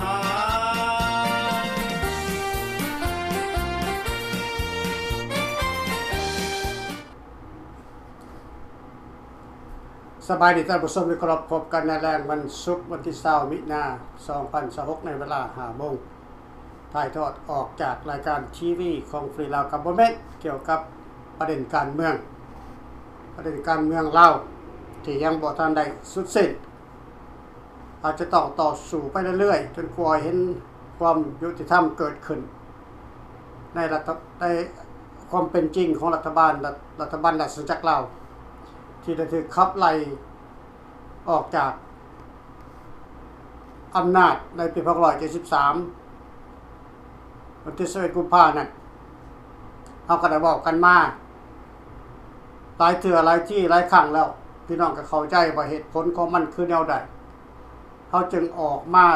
หารสบายดีท่านผู้ชมที่เคารพพบกันในแรงวันศุกร์วันที่20มิถุนายน2026ในเวลา 5 โมงถ่ายทอดออกจากรายการทีวีของฟรีลาวกับบ่แม่นเกี่ยวกับประเด็นการเมืองลาวที่ยังบ่ทันได้สุดสิ้นอาจจะต้องต่อสู้ไปเรื่อยๆจนกว่าเห็นความยุติธรรมเกิดขึ้นในความเป็นจริงของรัฐบาลรัฐจักรลาวที่ได้ถูกขับไล่ออกจากอำนาจในปี2573วันที่11กุมภาพันธ์นั้นเราก็ได้บอกกันมาหลายเทื่อหลายที่หลายครั้งแล้วพี่น้องก็เข้าใจว่าเหตุผลของมันคือแนวใดเขาจึงออกมา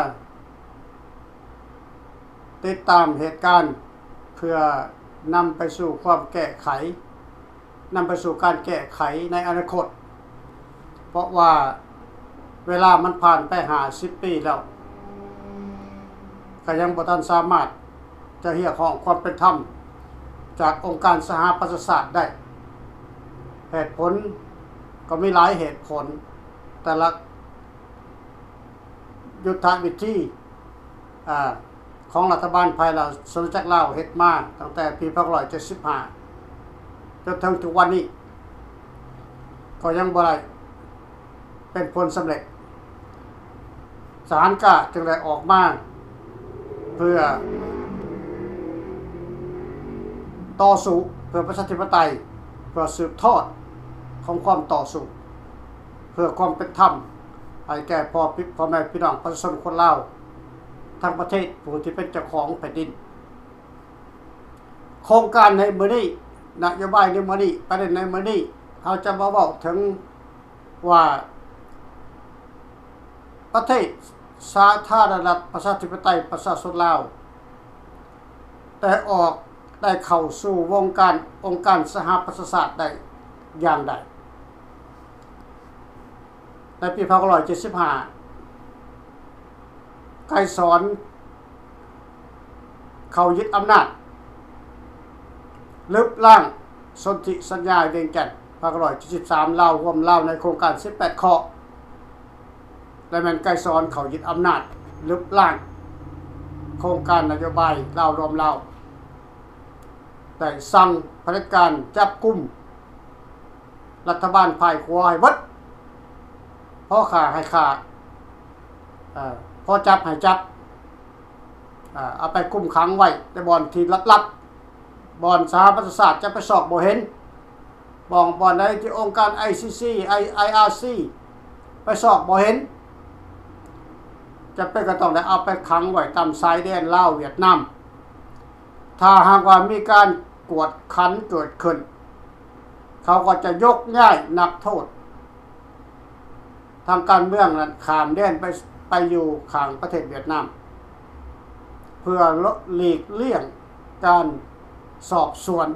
ติดตามเหตุการณ์เพื่อนำไปสู่ความแก้ไขนำไปสู่การแก้ไขในอนาคตเพราะว่าเวลามันผ่านไป50 ปีแล้วก็ยังบ่ทันสามารถจะเรียกร้องความเป็นธรรมจากองค์การสหประชาชาติได้เหตุผลก็มีหลายเหตุผลแต่ละยุทธวิธีของรัฐบาลภายหลังสนจักรลาวเฮ็ดมาตั้งแต่ปี2575จนถึงทุกวันนี้ก็ยังบ่ได้เป็นผลสำเร็จศาลก็จึงได้ออกมาเพื่อต่อสู้เพื่อประชาธิปไตยเพื่อสืบทอดของความต่อสู้เพื่อความเป็นธรรมให้แก่พ่อแม่พี่น้องประชาชนคนลาวทั้งประเทศผู้ที่เป็นเจ้าของแผ่นดินโครงการในมื้อนี้นโยบายในมื้อนี้ประเด็นในมื้อนี้เราจะมาเว้าถึงว่าประเทศสาธารณรัฐประชาธิปไตยประชาชนลาวได้เข้าสู่วงการองค์การสหประชาชาติได้อย่างใดในปี2575ไกรสอนเขายึดอำนาจลึกล่างสนธิสัญญาเวียงจันทน์2573ลาวร่วมลาวในโครงการ18ข้อและแม่นไกรสอนเขายึดอำนาจลึกล่างโครงการนโยบายลาวรวมลาวแต่สั่งเผด็จการจับกุมรัฐบาลฝ่ายขวาให้เบิดพอฆ่าให้ฆ่าพอจับให้จับเอาไปคุมขังไว้ในบ่อนที่ลับๆบ่อนสหประชาชาติจะไปสอบบ่เห็นบ่อนใดที่องค์การ ICC IRC ไปสอบบ่เห็นจะเป็นก็ต้องได้เอาไปขังไว้ตามชายแดนลาวเวียดนามถ้าหากว่ามีการกวดขันเกิดขึ้นเขาก็จะยกย้ายนักโทษทางการเมืองนั้นข้ามแดนไปอยู่ข้างประเทศเวียดนามเพื่อหลีกเลี่ยงการสอบสวน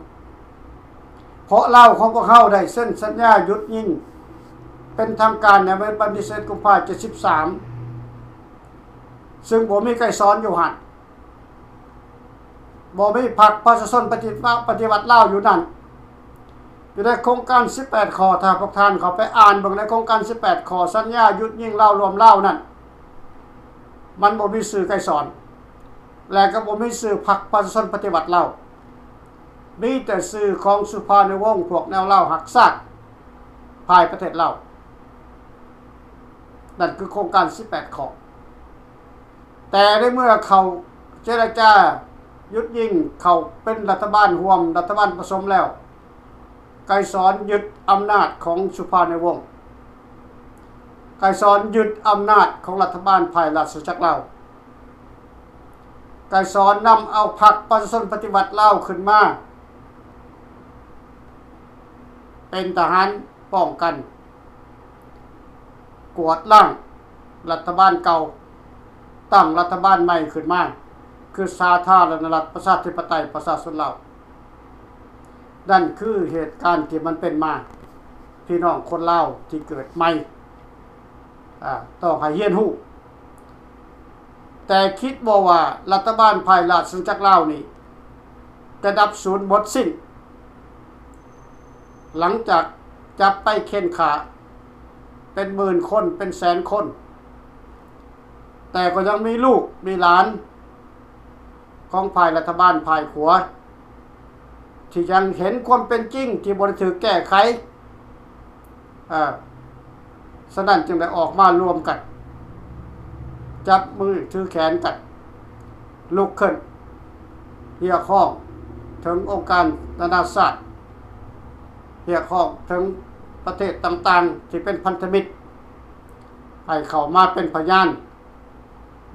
เพราะเราของพวกเขาได้เซ็นสัญญาหยุดยิงเป็นทางการในวันที่11กุมภาพันธ์73ซึ่งบ่มีไกรสอนอยู่หั่นบ่มีพรรคประชาชนปฏิวัติลาวอยู่นั่นอยู่ในโครงการ18ข้อถ้าพวกท่านเขาไปอ่านเบิ่งในโครงการ18ข้อสัญญาหยุดยิงลาวรวมลาวนั่นมันบ่มีชื่อไกรสอนและก็บ่มีชื่อพรรคประชาชนปฏิวัติลาวมีแต่ชื่อของสุภาในวงศ์พวกแนวลาวหักซากภายประเทศลาวนั่นคือโครงการ18ข้อแต่ในเมื่อเขาเจรจาหยุดยิงเขาเป็นรัฐบาลร่วมรัฐบาลผสมแล้วไกรสอนยึดอำนาจของสุภาในวงศ์ไกรสอนยึดอำนาจของรัฐบาลภายราชจักรลาวไกรสอนนำเอาพรรคประชาชนปฏิวัติลาวขึ้นมาเป็นทหารป้องกันกวดล้างรัฐบาลเก่าตั้งรัฐบาลใหม่ขึ้นมาคือสาธารณรัฐประชาธิปไตยประชาชนลาวนั่นคือเหตุการณ์ที่มันเป็นมาพี่น้องคนลาวที่เกิดใหม่ต้องให้เรียนรู้ แต่คิดบ่ว่ารัฐบาลภายราชอาณาจักรลาวนี่จะดับศูนย์หมดสิ้นหลังจากจับไปเค้นขาเป็นหมื่นคนเป็นแสนคนแต่ก็ยังมีลูกมีหลานของภายรัฐบาลภายขัวที่ยังเห็นความเป็นจริงที่บ่ได้ถูกแก้ไขฉะนั้นจึงได้ออกมารวมกันจับมือถือแขนกันลุกขึ้นเรียกร้องถึงองค์การนานาชาติเรียกร้องถึงประเทศต่างๆที่เป็นพันธมิตรให้เข้ามาเป็นพยาน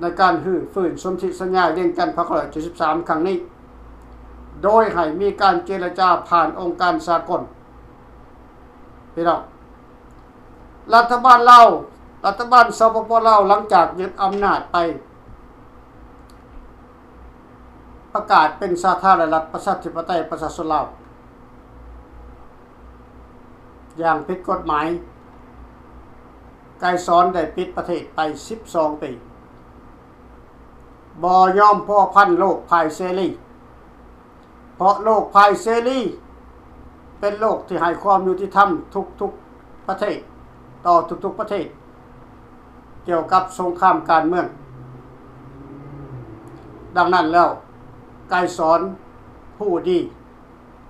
ในการฮื้อฟื้นสนธิสัญญาเวียงจันทน์173ครั้งนี้โดยให้มีการเจรจาผ่านองค์การสากลพี่น้องรัฐบาลลาวรัฐบาลสปป.ลาวหลังจากยึดอำนาจไปประกาศเป็นสาธารณรัฐประชาธิปไตยประชาชนลาวอย่างผิดกฎหมายไกรสอนได้ปิดประเทศไป12ปีบ่ยอมพ่อพันโลกภายเสรีเพราะโลกภายเสรีเป็นโลกที่ให้ความยุติธรรมทุกๆประเทศต่อทุกๆประเทศเกี่ยวกับสงครามการเมืองดังนั้นแล้วไกรสอนผู้ดี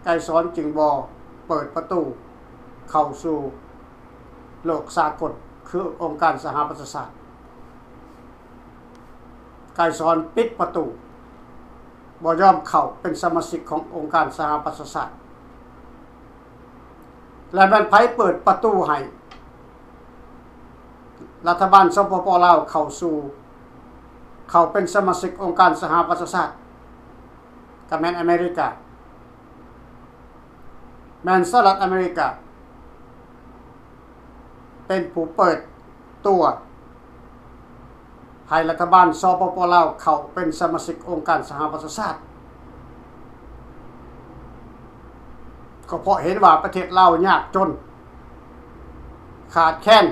ไกรสอนจึงบ่เปิดประตูเข้าสู่โลกสากลคือองค์การสหประชาชาติไกรสอนปิดประตูบ่ยอมเข้าเป็นสมาชิกขององค์การสหประชาชาติและมันไผเปิดประตูให้รัฐบาลสปป.ลาวเข้าเป็นสมาชิกองค์การสหประชาชาติก็แม่นอเมริกาแม่นสหรัฐอเมริกาเป็นผู้เปิดตัวให้รัฐบาลสปป.ลาวเข้าเป็นสมาชิกองค์การสหประชาชาติก็เพราะเห็นว่าประเทศลาวยากจนขาดแคลน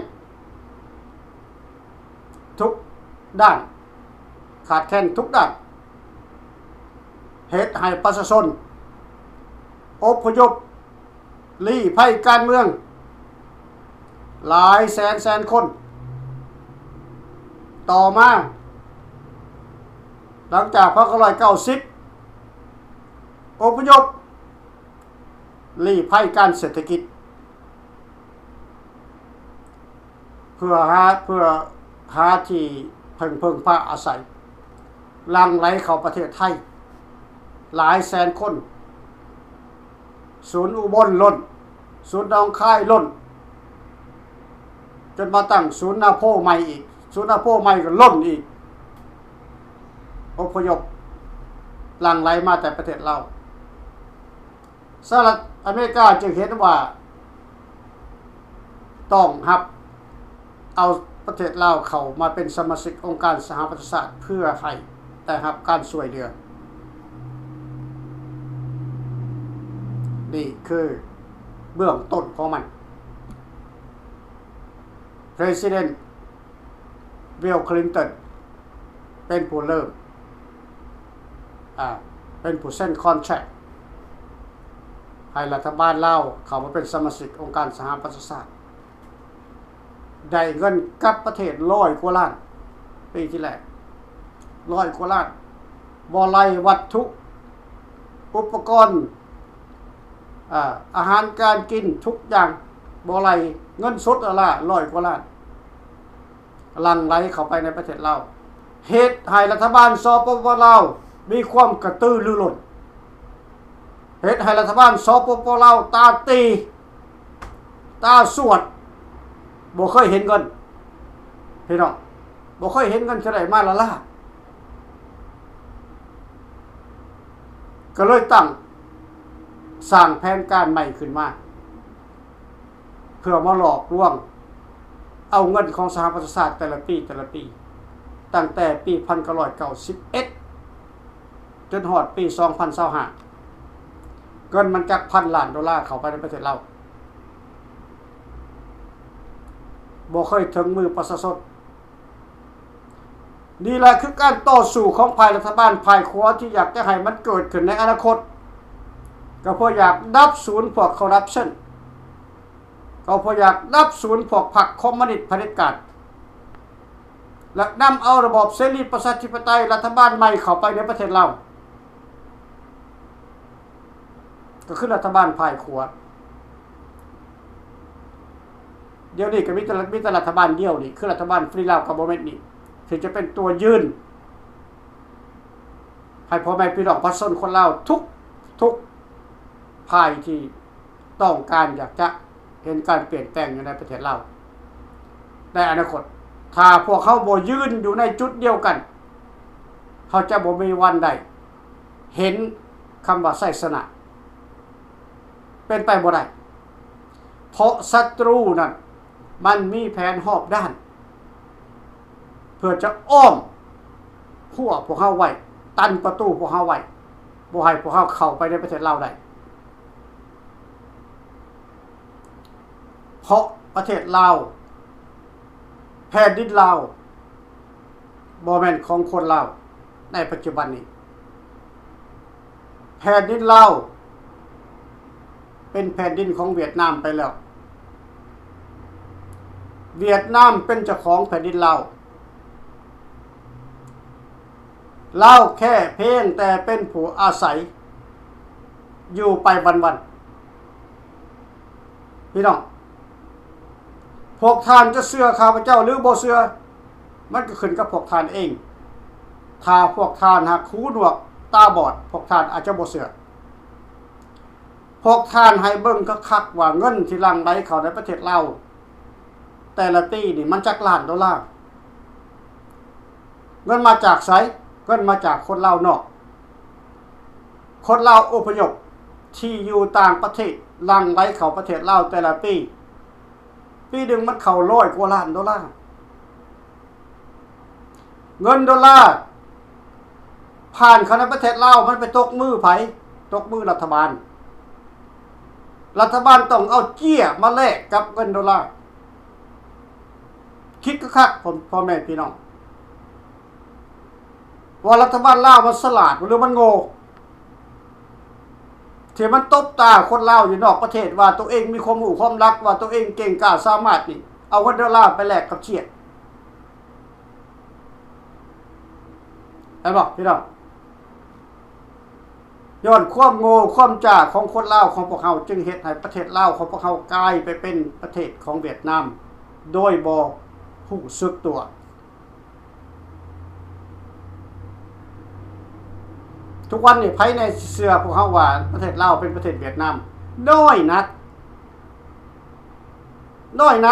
ทุกด้านขาดแคลนทุกด้านเหตุให้ประชาชนอพยพลี้ภัยการเมืองหลายแสนคนต่อมาหลังจาก1990อพยพลี้ภัยการเศรษฐกิจเพื่อหาที่พึ่งพาอาศัยหลั่งไหลเข้าประเทศไทยหลายแสนคนศูนย์อุบลล้นศูนย์หนองคายล้นจนมาตั้งศูนย์นาโพใหม่อีกศูนย์นาโพใหม่ก็ล้นอีกอพยพหลั่งไหลมาแต่ประเทศเราสหรัฐอเมริกาจึงเห็นว่าต้องรับเอาประเทศลาวเข้ามาเป็นสมาชิกองค์การสหประชาชาติเพื่อให้ได้รับการช่วยเหลือนี่คือเบื้องต้นของมัน President Bill Clinton เป็นผู้เริ่มเป็นผู้เซ็นคอนแทรคให้รัฐบาลลาวเข้ามาเป็นสมาชิกองค์การสหประชาชาติได้เงินกับประเทศ100 กว่าล้านปีที่แล้ว100 กว่าล้านบ่ไล่วัตถุอุปกรณ์อาหารการกินทุกอย่างบ่ไล่เงินสดละ100 กว่าล้านหลั่งไหลเข้าไปในประเทศลาวเหตุให้รัฐบาลสปป.ลาวมีความกระตือรือร้นเหตุให้รัฐบาลสปป.ลาวตาตีตาสวดบ่เคยเห็นเงินพี่น้องบ่เคยเห็นเงินเท่าใดมาละก็เลยตั้งสร้างแผนการใหม่ขึ้นมาเพื่อมาหลอกลวงเอาเงินของสหประชาชาติแต่ละปีตั้งแต่ปี1991จนฮอดปี2025เงินมันจัก1,000 ล้านดอลลาร์เข้าไปในประเทศเราบ่เคยถึงมือประชาชน นี่แหละคือการต่อสู้ของฝ่ายรัฐบาลฝ่ายขวาที่อยากจะให้มันเกิดขึ้นในอนาคตก็เพราะอยากดับศูนย์พวกคอร์รัปชันก็เพราะอยากดับศูนย์พวกพรรคคอมมิวนิสต์เผด็จการและนำเอาระบบเสรีประชาธิปไตยรัฐบาลใหม่เข้าไปในประเทศเราก็คือรัฐบาลฝ่ายขวาเดี๋ยวนี้ก็มีแต่รัฐบาลเดียวนี่คือรัฐบาลฟรีลาวกับโมเมนต์นี่ที่จะเป็นตัวยืนให้พ่อแม่พี่น้องประชาชนคนลาวทุกภายที่ต้องการอยากจะเห็นการเปลี่ยนแปลงอยู่ในประเทศเราในอนาคตถ้าพวกเขาบ่ยืนอยู่ในจุดเดียวกันเขาจะบ่มีวันใดเห็นคำว่าไสสนะเป็นไปบ่ได้เพราะศัตรูนั่นมันมีแผนรอบด้านเพื่อจะอ้อมหัวพวกเขาไว้ตันประตูพวกเขาไว้บ่ให้พวกเขาเข้าไปในประเทศเราได้เพราะประเทศลาวแผ่นดินลาวบ่แม่นของคนลาวในปัจจุบันนี้แผ่นดินลาวเป็นแผ่นดินของเวียดนามไปแล้วเวียดนามเป็นเจ้าของแผ่นดินลาวลาวแค่เพียงแต่เป็นผู้อาศัยอยู่ไปวันๆพี่น้องพวกท่านจะเชื่อข้าพเจ้าหรือบ่เชื่อมันก็ขึ้นกับพวกท่านเองถ้าพวกท่านหักหูหนวกตาบอดพวกท่านอาจจะบ่เชื่อพวกท่านให้เบิ่งคักๆว่าเงินที่หลั่งไหลเข้าในประเทศลาวแต่ละปีนี่มันจักล้านดอลลาร์เงินมาจากไสเงินมาจากคนลาวนอกคนลาวอพยพที่อยู่ต่างประเทศหลั่งไหลเข้าประเทศลาวแต่ละปีหนึ่งมันเข้า100 กว่าล้านดอลลาร์เงินดอลลาร์ผ่านเข้าในประเทศลาวมันไปตกมือไผตกมือรัฐบาลต้องเอาเจี้ยมาแลกกับเงินดอลลาร์คิดคักๆผมพ่อแม่พี่น้องว่ารัฐบาลลาวมันฉลาดหรือมันโง่ที่มันตบตาคนลาวอยู่นอกประเทศว่าตัวเองมีความรู้ความรักว่าตัวเองเก่งกล้าสามารถนี่เอาเงินดอลลาร์ไปแลกกับเชี่ยเห็นบ่พี่น้องย้อนความโง่ความจ้าของคนลาวของพวกเขาจึงเฮ็ดให้ประเทศลาวของพวกเขากลายไปเป็นประเทศของเวียดนามโดยบ่รู้สึกตัวทุกวันนี้ไผในเสื้อพวกเขาว่าประเทศลาวเป็นประเทศเวียดนามน้อยนั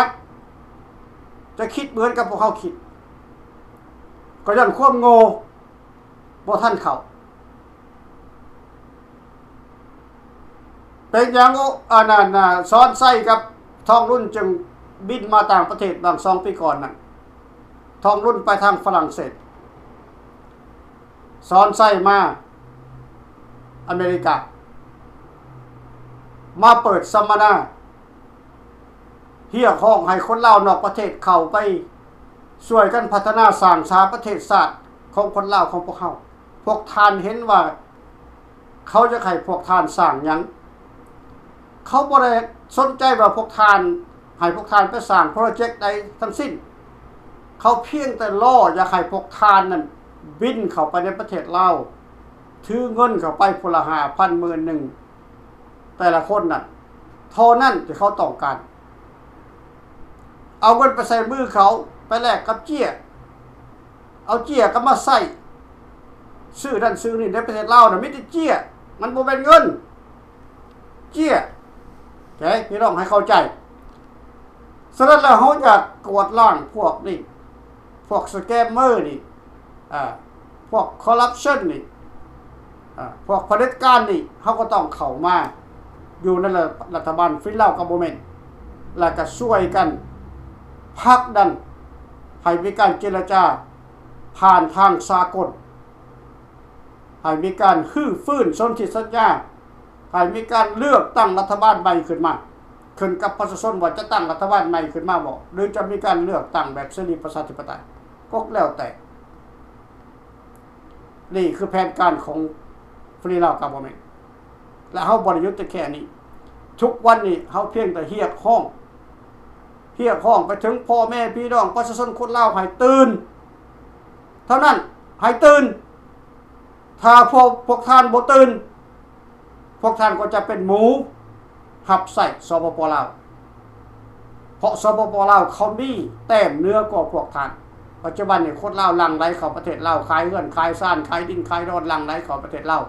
กจะคิดเหมือนกับพวกเขาคิดก็ย้อนความโง่บ่ทันเขาเป็นอย่างอันนั้นซ้อนไส้กับทองรุ่นจึงบินมาต่างประเทศบาง2 ปีก่อนนั่นทองรุ่นไปทางฝรั่งเศสซ้อนไส้มาอเมริกามาเปิดสัมมนาเฮียห้องให้คนลาวนอกประเทศเข้าไปช่วยกันพัฒนาสร้างชาประเทศชาติของคนลาวของพวกเขาพวกท่านเห็นว่าเขาจะให้พวกท่านสร้างหยังเขาบ่ได้สนใจว่าพวกท่านให้พวกท่านไปสร้างโปรเจกต์ใดทั้งสิ้นเขาเพียงแต่ล่ออยากให้พวกท่านนั้นบินเข้าไปในประเทศลาวถือเงินเข้าไปพลละ5,000 10,000แต่ละคนน่ะเท่านั้นที่เขาต้องการเอาเงินไปใส่มือเขาไปแลกกับเจี้ยเอาเจี้ยก็มาใส่ซื้อนั่นซื้อนี่ในประเทศลาวน่ะมีแต่เจี้ยมันบ่เป็นเงินเจี้ยโอเคพี่น้องให้เข้าใจฉะนั้นแล้วเฮาอยากกวดล้างพวกนี่พวกสแกมเมอร์นี่พวกคอร์รัปชันนี่พวกเผด็จการนี่เขาก็ต้องเข้ามาอยู่ในรัฐบาลฟินแลนด์กับโมเมนต์แล้วก็ช่วยกันผลักดันให้มีการเจรจาผ่านทางสากลให้มีการฟื้นสนธิสัญญาให้มีการเลือกตั้งรัฐบาลใหม่ขึ้นมาขึ้นกับประชาชนว่าจะตั้งรัฐบาลใหม่ขึ้นมาบ่หรือจะมีการเลือกตั้งแบบเสรีประชาธิปไตยก็แล้วแต่ นี่คือแผนการของฟรีลาวกับบ่แม่นและเฮาบ่ได้ยุติแค่นี้ทุกวันนี้เฮาเพียงแต่เรียกร้องไปถึงพ่อแม่พี่น้องประชาชนคนลาวให้ตื่นเท่านั้นให้ตื่นถ้าพวกท่านบ่ตื่นพวกท่านก็จะเป็นหมูหับใส่สปปลาวเพราะสปปลาวเขามีแต้มเนื้อกว่าพวกท่านปัจจุบันนี่คนลาวหลั่งไหลเข้าประเทศลาวขายเรือนขายซ่านขายดินขายรถหลั่งไหลเข้าประเทศลาว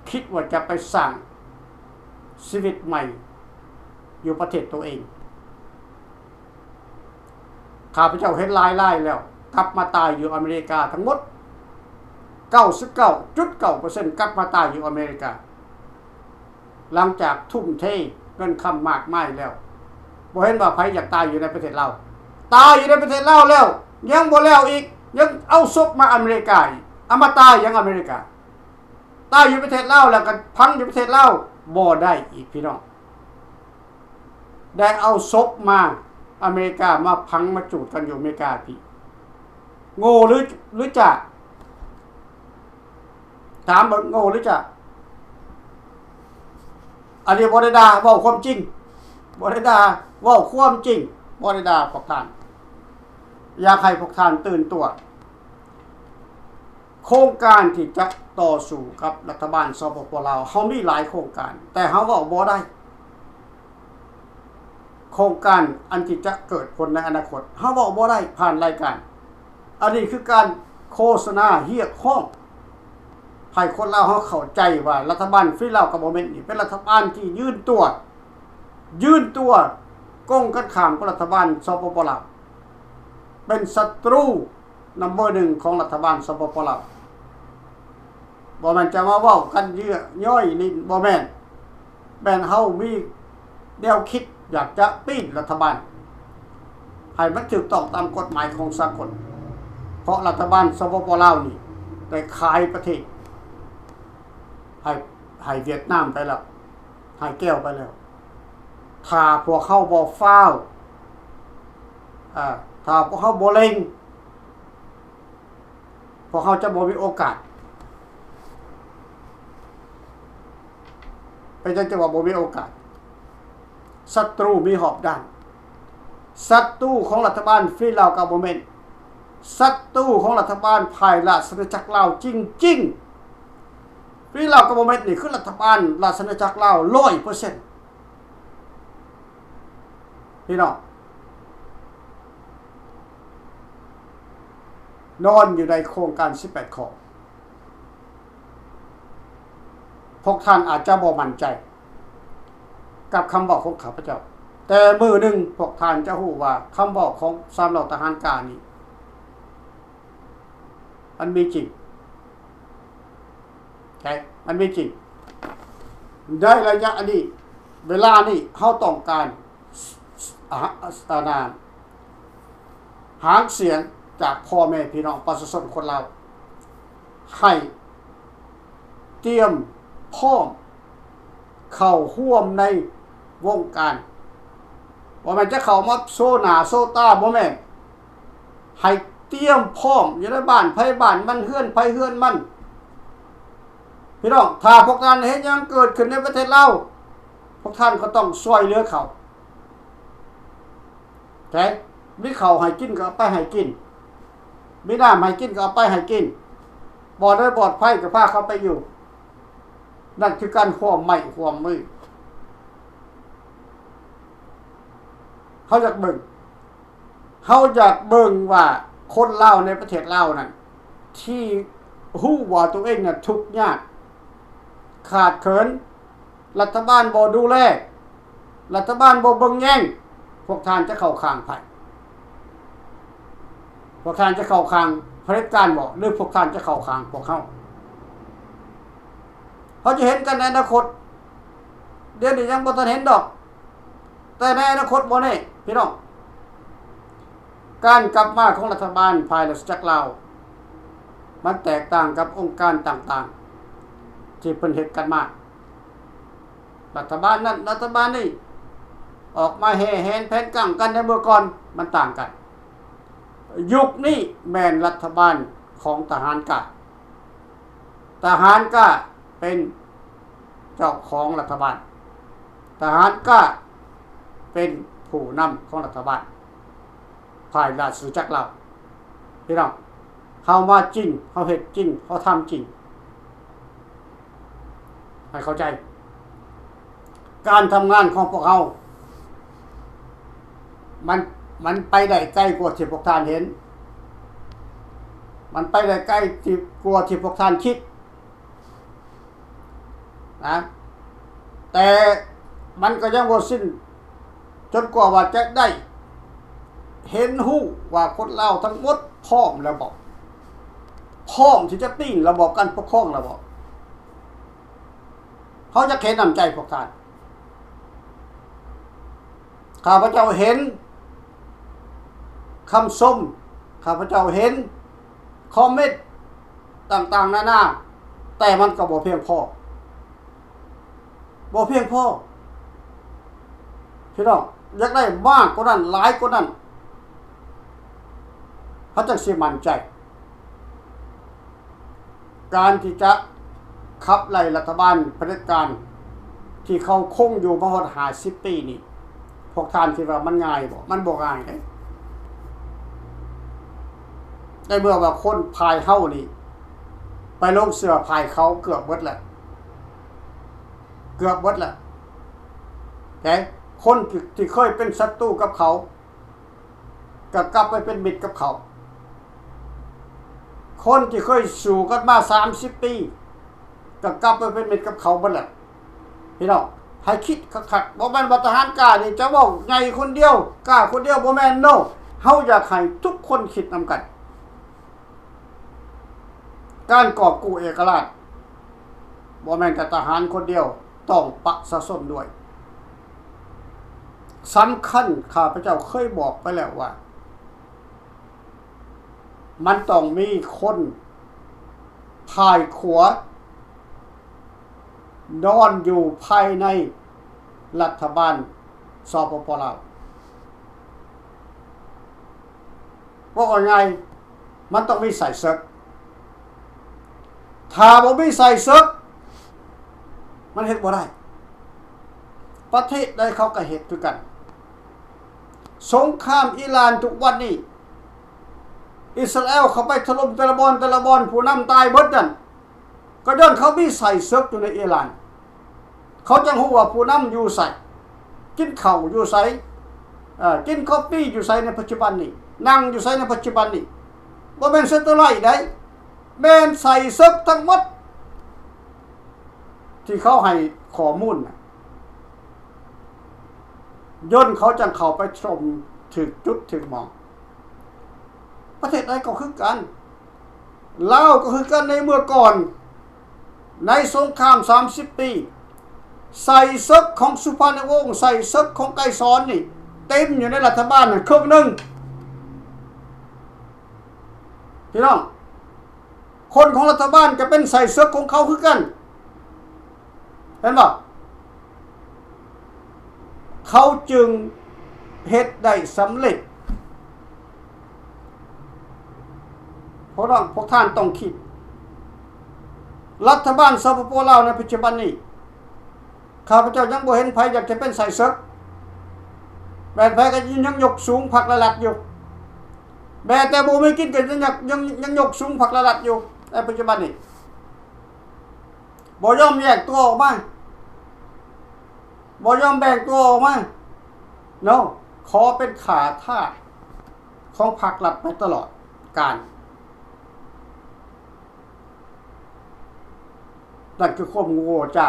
คิดว่าจะไปสร้างชีวิตใหม่อยู่ประเทศตัวเองข้าพเจ้าเห็นหลายแล้วกลับมาตายอยู่อเมริกาทั้งหมด 99.9% กลับมาตายอยู่อเมริกาหลังจากทุ่มเทเงินคำมากมายแล้วบ่เห็นว่าใครอยากตายอยู่ในประเทศเราตายอยู่ในประเทศเราแล้วยังบ่แล้วอีกยังเอาศพมาอเมริกาอีกเอามาตายยังอเมริกาตายอยู่ประเทศเราแล้วก็พังอยู่ประเทศเราบ่ได้อีกพี่น้องได้เอาศพมาอเมริกามาพังมาจูดกันอยู่อเมริกาพี่โง่หรือจะถามโง่หรือจะอันนี้บ่ได้ด่าเว้าความจริงบ่ได้ด่าเว้าความจริงบ่ได้ด่าพวกท่านอยากให้พวกท่านตื่นตัวโครงการที่จะต่อสู้กับรัฐบาลสปปลาวเฮามีหลายโครงการแต่เฮาเว้าบ่ได้โครงการอันที่จะเกิดผลในอนาคตเฮาเว้าบ่ได้ผ่านรายการอันนี้คือการโฆษณาเรียกร้องให้คนลาวเฮาเข้าใจว่ารัฐบาลฟรีลาวกับบ่แม่นนี่เป็นรัฐบาลที่ยืนตัวก้งกันข้ามกับรัฐบาลสปปลาวเป็นศัตรูนัมเบอร์1ของรัฐบาลสปปลาวบ่แม่นจะมาเว้ากันเยื่อย่อยลิ้นบ่แม่นเฮามีแนวคิดอยากจะปีนรัฐบาลให้มันถูกต้องตามกฎหมายของสากลเพราะรัฐบาลสปปลาวนี่ได้ขายประเทศให้เวียดนามไปแล้วให้แก้วไปแล้วถ้าพวกเขาบ่ฟ้าวถ้าพวกเขาบ่เล็งพวกเขาจะบ่มีโอกาสไปจังว่าบ่มีโอกาสศัตรูมีหอบด้านศัตรูของรัฐบาลฟรีลาวกับบ่แม่นศัตรูของรัฐบาลภายราชอาณาจักรลาวจริงๆฟรีลาวกับบ่แม่นนี่คือรัฐบาลราชอาณาจักรลาว 100% พี่น้องนอนอยู่ในโครงการ18ข้อพวกท่านอาจจะบ่มั่นใจกับคำบอกของข้าพเจ้าแต่มือหนึ่งพวกท่านจะรู้ว่าคำบอกของสามเหล่าทหารกล้านี้มันมีจริงใช่มันมีจริงได้ระยะนี้เวลานี้เฮาต้องการหางเสียงจากพ่อแม่พี่น้องประชาชนคนเราให้เตรียมพร้อมเข้าร่วมในวงการว่ามันจะเข้ามาโซหน้าโซตาบ่แม่นให้เตรียมพร้อมอยู่ในบ้านไผบ้านมันเฮือนไผเฮือนมันพี่น้องถ้าพวกท่านเห็นยังเกิดขึ้นในประเทศเราพวกท่านก็ต้องช่วยเหลือเขาใช่มีข้าวให้กินก็เอาไปให้กินมีน้ำให้กินก็เอาไปให้กินบ่ได้ปลอดภัยก็พาเขาไปอยู่นั่นคือการร่วมไม้ร่วมมือเขาอยากเบิ่งว่าคนลาวในประเทศลาวนั้นที่ฮู้ว่าตัวเองน่ะทุกข์ยากขาดเขินรัฐบาลบ่ดูแลรัฐบาลบ่เบิ่งแย่งพวกท่านจะเข้าข้างไผพวกท่านจะเข้าข้างเผด็จการบ่หรือพวกท่านจะเข้าข้างพวกเขาจะเห็นกันในอนาคตเดี๋ยวนี้ยังบ่ทันเห็นดอกแต่ในอนาคตบ่แน่พี่น้องการกลับมาของรัฐบาลภายราชอาณาจักรลาวมันแตกต่างกับองค์การต่างๆที่เพิ่นเฮ็ดกันมารัฐบาลนั้นรัฐบาลนี้ออกมาแห่แหนแผนกั้งกันในเมื่อก่อนมันต่างกันยุคนี้แม่นรัฐบาล ของทหารกล้าทหารกล้าเป็นเจ้าของรัฐบาลทหารกล้าเป็นผู้นำของรัฐบาลภายราชอาณาจักรเราพี่น้องเฮามาจริงเฮาเฮ็ดจริงเฮาทำจริงให้เข้าใจการทำงานของพวกเรามันไปได้ใกล้กว่าที่พวกท่านเห็นมันไปได้ใกล้ที่กว่าที่พวกท่านคิดนะแต่มันก็ยังบ่สิ้นจนกว่าว่าจะได้เห็นฮู้ว่าคนลาวทั้งหมดพร้อมแล้วบ่พร้อมที่จะติ้งระบบการปกครองแล้วบ่เขาจะเห็นน้ำใจพวกท่านข้าพเจ้าเห็นคำชมข้าพเจ้าเห็นคอมเมนต์ต่างๆนานาแต่มันก็บ่เพียงพอบ่เพียงพอพี่น้องอยากได้มากกว่านั้นหลายกว่านั้นเขาจังสิมั่นใจการที่จะขับไล่รัฐบาลเผด็จการที่เขาคงอยู่มาฮอด50 ปีนี่พวกท่านคิดว่ามันง่ายบ่มันบ่ง่ายเด้ได้เมื่อว่าคนพายเฮานี่ไปลงเสือพายเขาเกือบหมดแล้วแต่คนที่เคยเป็นศัตรูกับเขาก็กลับไปเป็นมิตรกับเขาคนที่เคยสู้กันมา30 ปีก็กลับไปเป็นมิตรกับเขาหมดแล้วพี่น้องให้คิดคักๆบ่แม่นว่าทหารกล้านี่จะเว้าใหญ่คนเดียวกล้าคนเดียวบ่แม่นโนเฮาอยากให้ทุกคนคิดนำกันการกอบกู้เอกราชบ่แม่นแต่ทหารคนเดียวต้องประชาชนด้วยสำคัญข้าพเจ้าเคยบอกไปแล้วว่ามันต้องมีคนพายขวานอนอยู่ภายในรัฐบาลสปป.ลาวว่าไงมันต้องมีใส่ซึกถ้าบ่มีใส่ซึกมันเฮ็ดบ่ได้ประเทศใดเขาก็เฮ็ดคือกันสงครามอิหร่านทุกวันนี้อิสราเอลเขาไปถล่มแต่ละบอนผู้นำตายเบิดนั่นก็ย้อนเขามีใส่ซึกอยู่ในอิหร่านเขาจังฮู้ว่าผู้นำอยู่ไสกินข้าวอยู่ไสกินกาแฟอยู่ไสในปัจจุบันนี้นั่งอยู่ไสในปัจจุบันนี้บ่แม่นเซตเตอร์ไลท์ได้แม่นใส่ซึกทั้งหมดที่เขาให้ข้อมูลย่นเขาจังเข้าไปชมถึงจุดถึงหมองประเทศใดก็คือกันลาวก็คือกันในเมื่อก่อนในสงคราม30 ปีใส่ซึกของสุพรรณวงศ์ใส่ซึกของไกรสอนนี่เต็มอยู่ในรัฐบาลน่ะครึ่งนึงพี่น้องคนของรัฐบาลก็เป็นใส่ซึกของเขาคือกันเห็นบ่เขาจึงเฮ็ดได้สำเร็จเพราะพวกท่านต้องคิดรัฐบาลสปป.ลาวในปัจจุบันนี้ข้าพเจ้ายังบ่เห็นไผอยากจะเป็นใส่ซึกแม้ไผก็ยังยกสูงผักละลัดอยู่แม้แต่บ่มีกินก็ยังยกสูงผักละลัดอยู่ในปัจจุบันนี้บ่ยอมแยกตัวออกมาบ่ยอมแบ่งตัวออกมาเนาะขอเป็นขาทาสของพรรครัฐไปตลอดกาลนั่นคือความโง่จ้า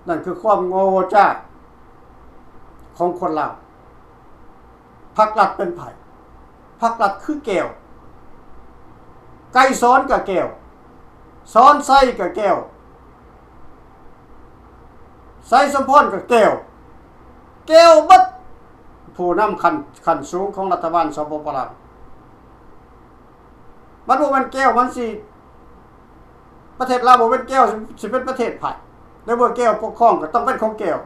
นั่นคือความโง่จ้าของคนเราพรรครัฐเป็นไผพรรครัฐคือแก้วไก่สอนกับแก้วสอนไส้กับแก้วไส้สมพรกับแก้วบัดผู้นำขันสูงของรัฐบาลสปป.ลาวมันบ่แม่นแก้วมันสิประเทศลาวบ่เป็นแก้วสิเป็นประเทศไผแล้วบ่แก้วปกครองก็ต้องเป็นของแก้ว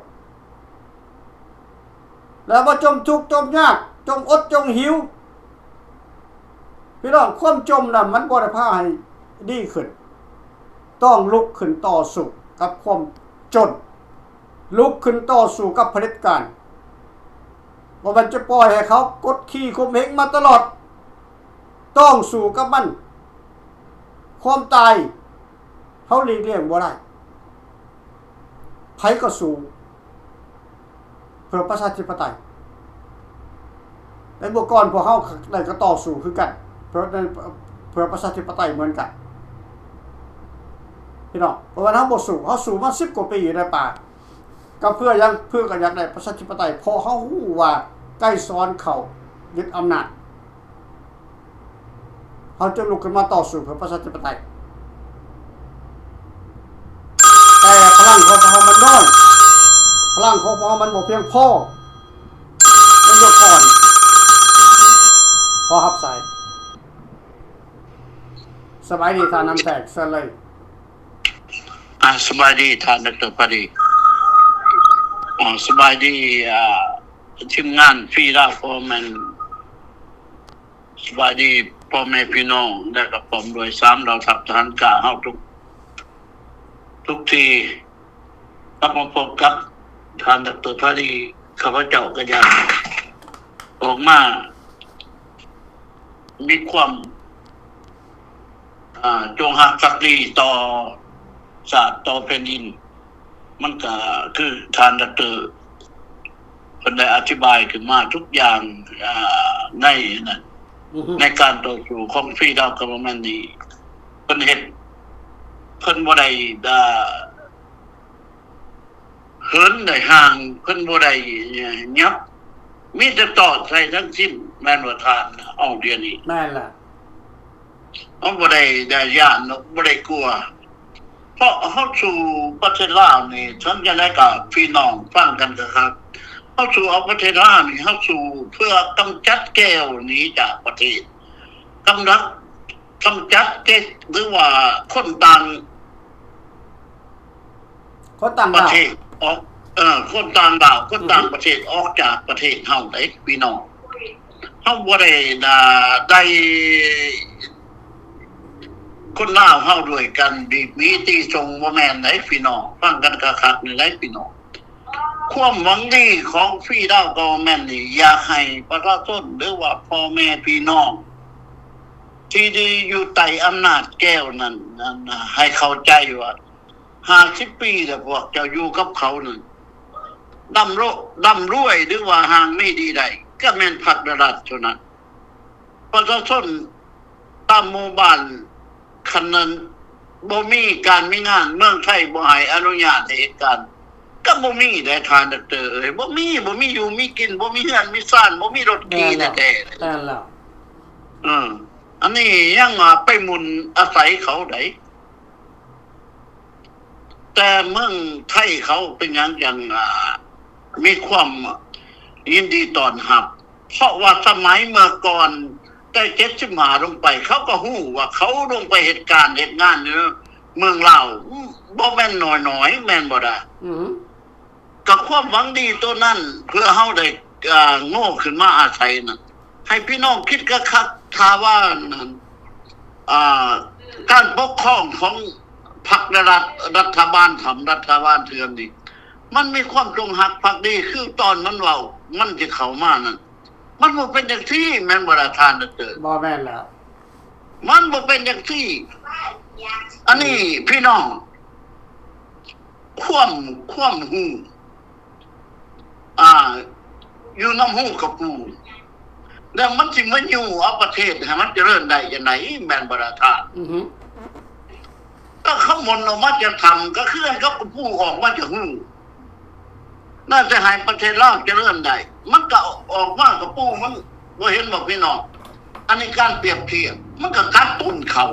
แล้วบ่จมทุกข์จมยากจมอดจมหิว พี่น้องความจมน่ะมันบ่ได้พาให้ดีขึ้นต้องลุกขึ้นต่อสู้กับความจนลุกขึ้นต่อสู้กับเผด็จการบ่มันจะปล่อยให้เขากดขี่ข่มเหงมาตลอดต้องสู้กับมันความตายเฮาหลีกเลี่ยงบ่ได้ไผก็สู้เพื่อประชาธิปไตยในบุคคลพวกเฮาได้ก็ต่อสู้คือกันเพื่อประชาธิปไตยเหมือนกันพี่น้องเพราะว่าเฮาบ่สู้เฮาสู้มา10กว่าปีอยู่ในป่าก็เพื่อก็อยากได้ประชาธิปไตยเพราะเฮาฮู้ว่าใกล้ซ้อนเขายึดอำนาจเฮาจะลุกขึ้นมาต่อสู้เพื่อประชาธิปไตยแต่พลังของพวกเฮามันน้อยพลังของพวกเฮามันบ่เพียงพอในยุคก่อนพอรับสายสบายดีท่านน้ำแตกเสียเลยสบายดีท่านดร.ปรีสบายดีทีมงานฟรีดาวโฟร์แมนสบายดีพ่อแม่พี่น้องและกับผมโดย3เราทัพทหารกล้าเฮาทุกทีกลับมาพบกับท่านดร.ปรีข้าพเจ้าก็อยากออกมามีความจงรักภักดีต่อชาติต่อแผ่นดินมันก็คือท่านดร.เพิ่นได้อธิบายขึ้นมาทุกอย่างในนั้นในการต่อสู้ของฟรีดาวกัฟเวอร์แมนต์นี่เพิ่นเฮ็ดเพิ่นบ่ได้เหินได้ห่างเพิ่นบ่ได้ยับมีแต่ต่อใส่ทั้งสิ้นแม่นว่าทานเอาเดี๋ยวนี้แม่นล่ะบ่ได้ย่านบ่ได้กลัวเพราะเฮาสู่ประเทศลาวนี่ฉันจะได้กับพี่น้องฟังกันครับเฮาสู่เอาประเทศลาวนี่เฮาสู่เพื่อกำจัดแก้วนี้จากประเทศกำจัดแก้หรือว่าคนต่างประเทศออกคนต่างดาวคนต่างประเทศออกจากประเทศเฮาได้พี่น้องเฮาบ่ได้คนลาวเฮาด้วยกันดีมีตีทรงบ่แม่นได้พี่น้องฟังกันคักๆนี่ได้พี่น้องความหวังดีของฟรีดาวกัฟเวอร์แมนต์นี่อยากให้ประชาชนหรือว่าพ่อแม่พี่น้องที่อยู่ใต้อำนาจแก้วนั้นให้เข้าใจว่า50ปีแล้วพวกเจ้าอยู่กับเขานั่นร่ำรวยหรือว่าห่างไม่ดีใดก็แม่นพรรครัฐเท่านั้นประชาชนตามหมู่บ้านคันนั้นบ่มีการมีงานเมืองไทยบ่ให้อนุญาตให้เหตุการณ์ก็บ่มีได้ทานดอกเตอร์บ่มีอยู่มีกินบ่มีเฮือนมีซ่านบ่มีรถขี่แท้ๆนั่นล่ะอันนี้ยังไปหมุนอาศัยเขาได้แต่เมืองไทยเขาเป็นอย่างมีความยินดีต้อนรับเพราะว่าสมัยเมื่อก่อนได้75ลงไปเขาก็ฮู้ว่าเขาลงไปเหตุการณ์เหตุงานเมืองลาวบ่แม่นน้อยๆแม่นบ่ได้ก็ความหวังดีตัวนั้นเพื่อเฮาได้โง่ขึ้นมาอาศัยน่ะให้พี่น้องคิดคักๆถ้าว่าการปกครองของพรรครัฐบาลรัฐบาลเถื่อนนี่มันมีความจงรักภักดีคือตอนมันเว้ามันสิเข้ามานั่นมันบ่เป็นจังซี่แม่นบ่ล่ะท่านดร.บ่แม่นแล้วมันบ่เป็นจังซี่อันนี้พี่น้องความฮู้อยู่นำฮู้กับผู้แล้วมันสิมาอยู่เอาประเทศให้มันเจริญได้จังได๋แม่นบ่ล่ะท่านก็ข้างบนออกมาจะทำก็คือให้เขาผู้ออกมาจะฮู้น่าจะให้ประเทศลาวเจริญได้มันก็ออกมากับผู้มันบ่เห็นบ่พี่น้องอันนี้การเปรียบเทียบมันก็กัดต้นเขา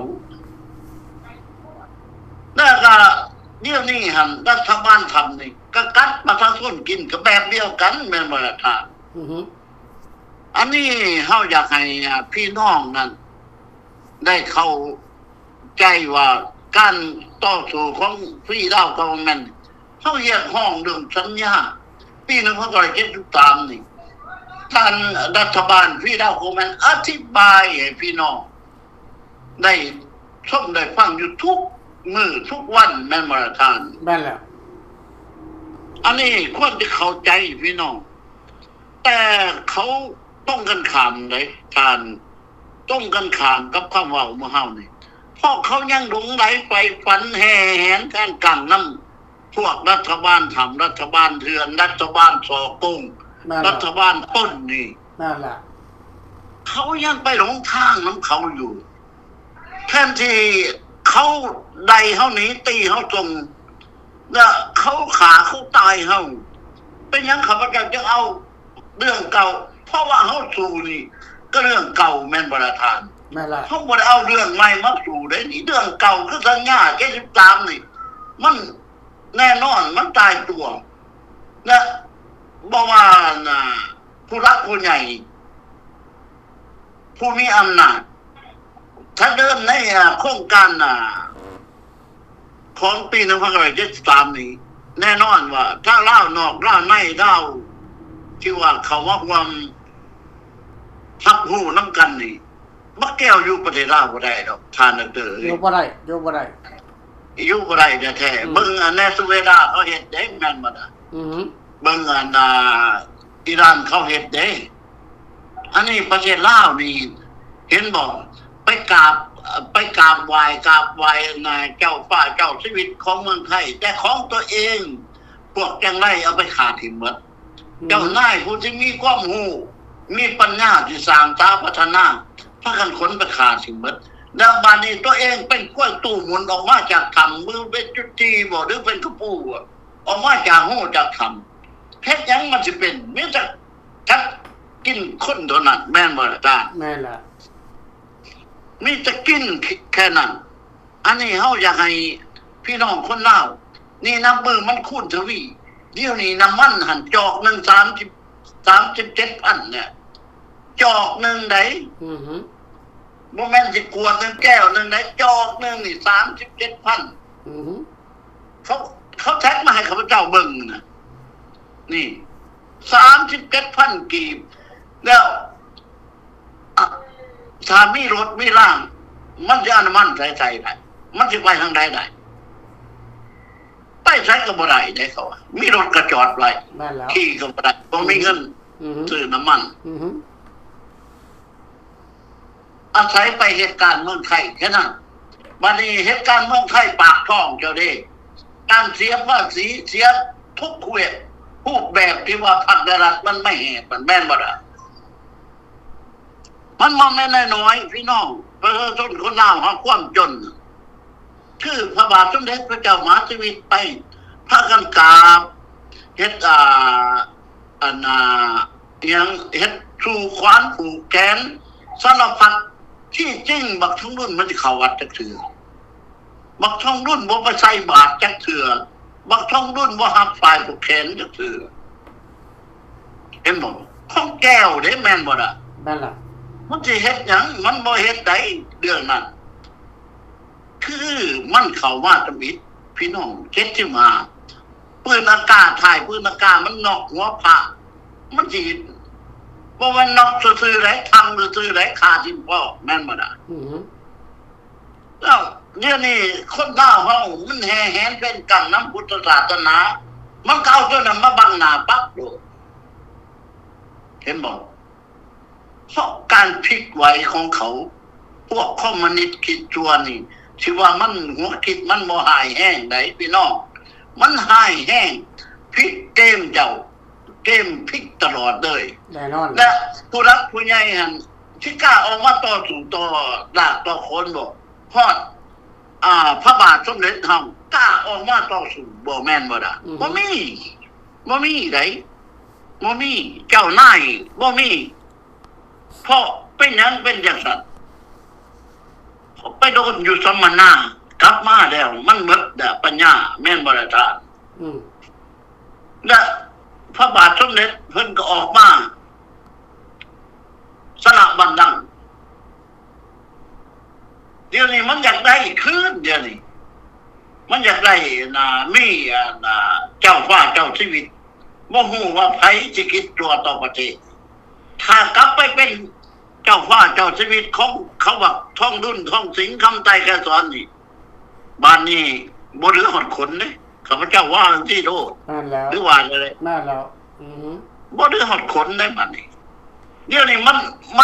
แล้วก็เดี๋ยวนี้หั่นรัฐบาลทำนี่ก็กัดประชาชนกินก็แบบเดียวกันแม่นบ่ล่ะท่านอันนี้เฮาอยากให้พี่น้องนั้นได้เข้าใจว่าการต่อสู้ของฟรีดาวกัฟเวอร์แมนต์เฮาแยกห้องเรื่องสัญญาปี1973นี่ท่านรัฐบาลฟรีดาวกัฟเวอร์แมนต์อธิบายให้พี่น้อง ได้ชมได้ฟังอยู่ทุกมื้อทุกวันแม่นบ่ล่ะท่าน แม่นแล้ว อันนี้ควรจะเข้าใจพี่น้องแต่เขาต้องกันข้ามเลยท่านต้องกันข้ามกับคำเว้าหมู่เฮานี่เพราะเขายังหลงไหลไปฝันแห่แหนการกันนำพวกรัฐบาลทำรัฐบาลเถื่อนรัฐบาลสอโกง แม่น รั แล้ว ฐบาลปล้นนี่ นั่นแหละ เขายังไปหลงทางน้ำเขาอยู่แทนที่เขาใดเขาหนีตีเขาจงแล้วเขาขาเขาตายเขาเป็นยังข้าพเจ้าจะเอาเรื่องเก่าเพราะว่าเขาสู่นี่ก็เรื่องเก่าแม่นบรทาน แม่นแล้ว เขาบ่ได้เอาเรื่องใหม่มาสู่ได้นี่เรื่องเก่าคือสัญญา73นี่มันแน่นอนมันตายตัวนะบ่ว่าน่ะผู้รักผู้ใหญ่ผู้มีอำนาจถ้าเดินในโครงการของปี1973นี้แน่นอนว่าถ้าเล่านอกเล่าในเล่าที่ว่าเขาว่าความทับหูน้ำกันนี่บักแก้วอยู่ประเทศลาวบ่ได้ดอกทานเด้อ อยู่บ่ได้อยู่บ่ได้ อยู่บ่ได้แท้ๆเบิ่งเนซูเวดาเขาเฮ็ดได้แม่นบ่ล่ะ อือ เบิ่งอิหร่านเขาเฮ็ดเด้อันนี้ประเทศลาวนี่เห็นบ่ไปกราบไหว้นายเจ้าฟ้าเจ้าชีวิตของเมืองไทยแต่ของตัวเองพวกจังไรเอาไปขาดถิ่มหมดเจ้านายผู้ที่มีความรู้มีปัญญาที่สร้างตาพัฒนาพากันขนไปขาดถิ่มหมดแล้วบัดนี้ตัวเองเป็นกล้วยตู้หมุนออกมาจากถ้ำมือเป็นจุตีบ่หรือเป็นกระปูออกมาจากหูจากถ้ำเฮ็ดหยังมันสิเป็นมีแต่กัดกินคนเท่านั้นแม่นบ่ล่ะตา แม่นแล้ว มีจะกินแค่นั้น อันนี้เฮาอยากให้พี่น้องคนลาวนี่น้ำมือมันคูณทวีเดี๋ยวนี้น้ำมันหันจอกหนึ่ง37,000เนี่ยจอกหนึ่งไหน อือ บ่แม่นสิกวดหนึ่งแก้วหนึ่งไหนจอกหนึ่งนี่37,000 อือ เขาแท็กมาให้ข้าพเจ้าเบิ่งนะนี่37,000กีบแล้วถ้ามีรถมีร่างมันจะเอาน้ำมันใส่ได้มันจะไปทางใดได้ไปใช้ก็บ่ได้ได้เขาว่ามีรถก็จอดไว้ แม่นแล้ว ขี่ก็บ่ได้บ่มีเงิน อือ ซื้อน้ำมัน อือ อาศัยไปเหตุการณ์เมืองไทยแค่นั้นบัดนี้เหตุการณ์เมืองไทยปากท้องเจ้าเด้การเสียภาษีเสียทุกเวทรูปแบบที่ว่าภาครัฐมันไม่แหกมันแม่นบ่ล่ะมันมองแม่นน้อยพี่น้องประชาชนคนลาวเฮาความจนคือพระบาทสมเด็จพระเจ้ามหาชีวิตไปพากันกราบเฮ็ดยังเฮ็ดสู่ขวานผูกแขนสารพัดที่จริงบักทั้งรุ่นมันสิเข้าวัดจักเทื่อบักทั้งรุ่นบ่ไปใส่บาตรจักเทื่อบักทั้งรุ่นบ่ฮับฝ่ายผูกแขนจักเทื่อเห็นบ่ของแก้วเด้แม่นบ่ล่ะ แม่นแล้ว มันสิเฮ็ดหยังมันบ่เฮ็ดได้เรื่องนั้นคือมันเข้ามาตำอิดพี่น้องเจ็ดที่มาปืนอากาศถ่ายปืนอากาศมันนอกหัวพระมันสิบ่ว่านอกซื่อๆได้ทำซื่อๆได้ขาดสิบ่แม่นบ่ล่ะ อือ แล้วเดี๋ยวนี้คนลาวเฮามันแห่แหนเป็นกังน้ำพุทธศาสนามันก็เอาตัวนั้นมาบังหน้าปั๊บโดดเห็นบ่เพราะการพลิกไหวของเขาพวกคอมมิวนิสต์คิดชั่วนี่ที่ว่ามันหัวคิดมันบ่หายแห้งได้พี่น้องมันหายแห้งพลิกเกมเจ้าเกมพลิกตลอดเลย แน่นอน และผู้รักผู้ใหญ่หั่นที่กล้าออกมาต่อสู้ต่อดากต่อคนบ่ฮอดพระบาทสมเด็จเฮากล้าออกมาต่อสู้บ่แม่นบ่ล่ะบ่มีไดบ่มีเจ้านายบ่มีเพราะเป็นหยังเป็นจังซั่นไปโดนอยู่สมณากลับมาแล้วมันหมดปัญญาแม่นบ่ล่ะท่าน อือ และพระบาทสมเด็จเพิ่นก็ออกมาสละบัลลังก์เดี๋ยวนี้มันอยากได้คืนเดี๋ยวนี้มันอยากได้มีเจ้าฟ้าเจ้าชีวิตบ่ฮู้ว่าไผสิคิดตัวต่อประเทศถ้ากลับไปเป็น เจ้าฟ้าเจ้าชีวิตของเขาว่าท่องดุนท่องสิงคำไตแกสอนนี่บ้านนี้บ่เหลือหดขนเด้ข้าพเจ้าว่าที่โลด นั่นแล้ว หรือว่าอะไร นั่นแล้ว บ่เหลือหดขนได้บ้านนี้เดี๋ยวนี้มั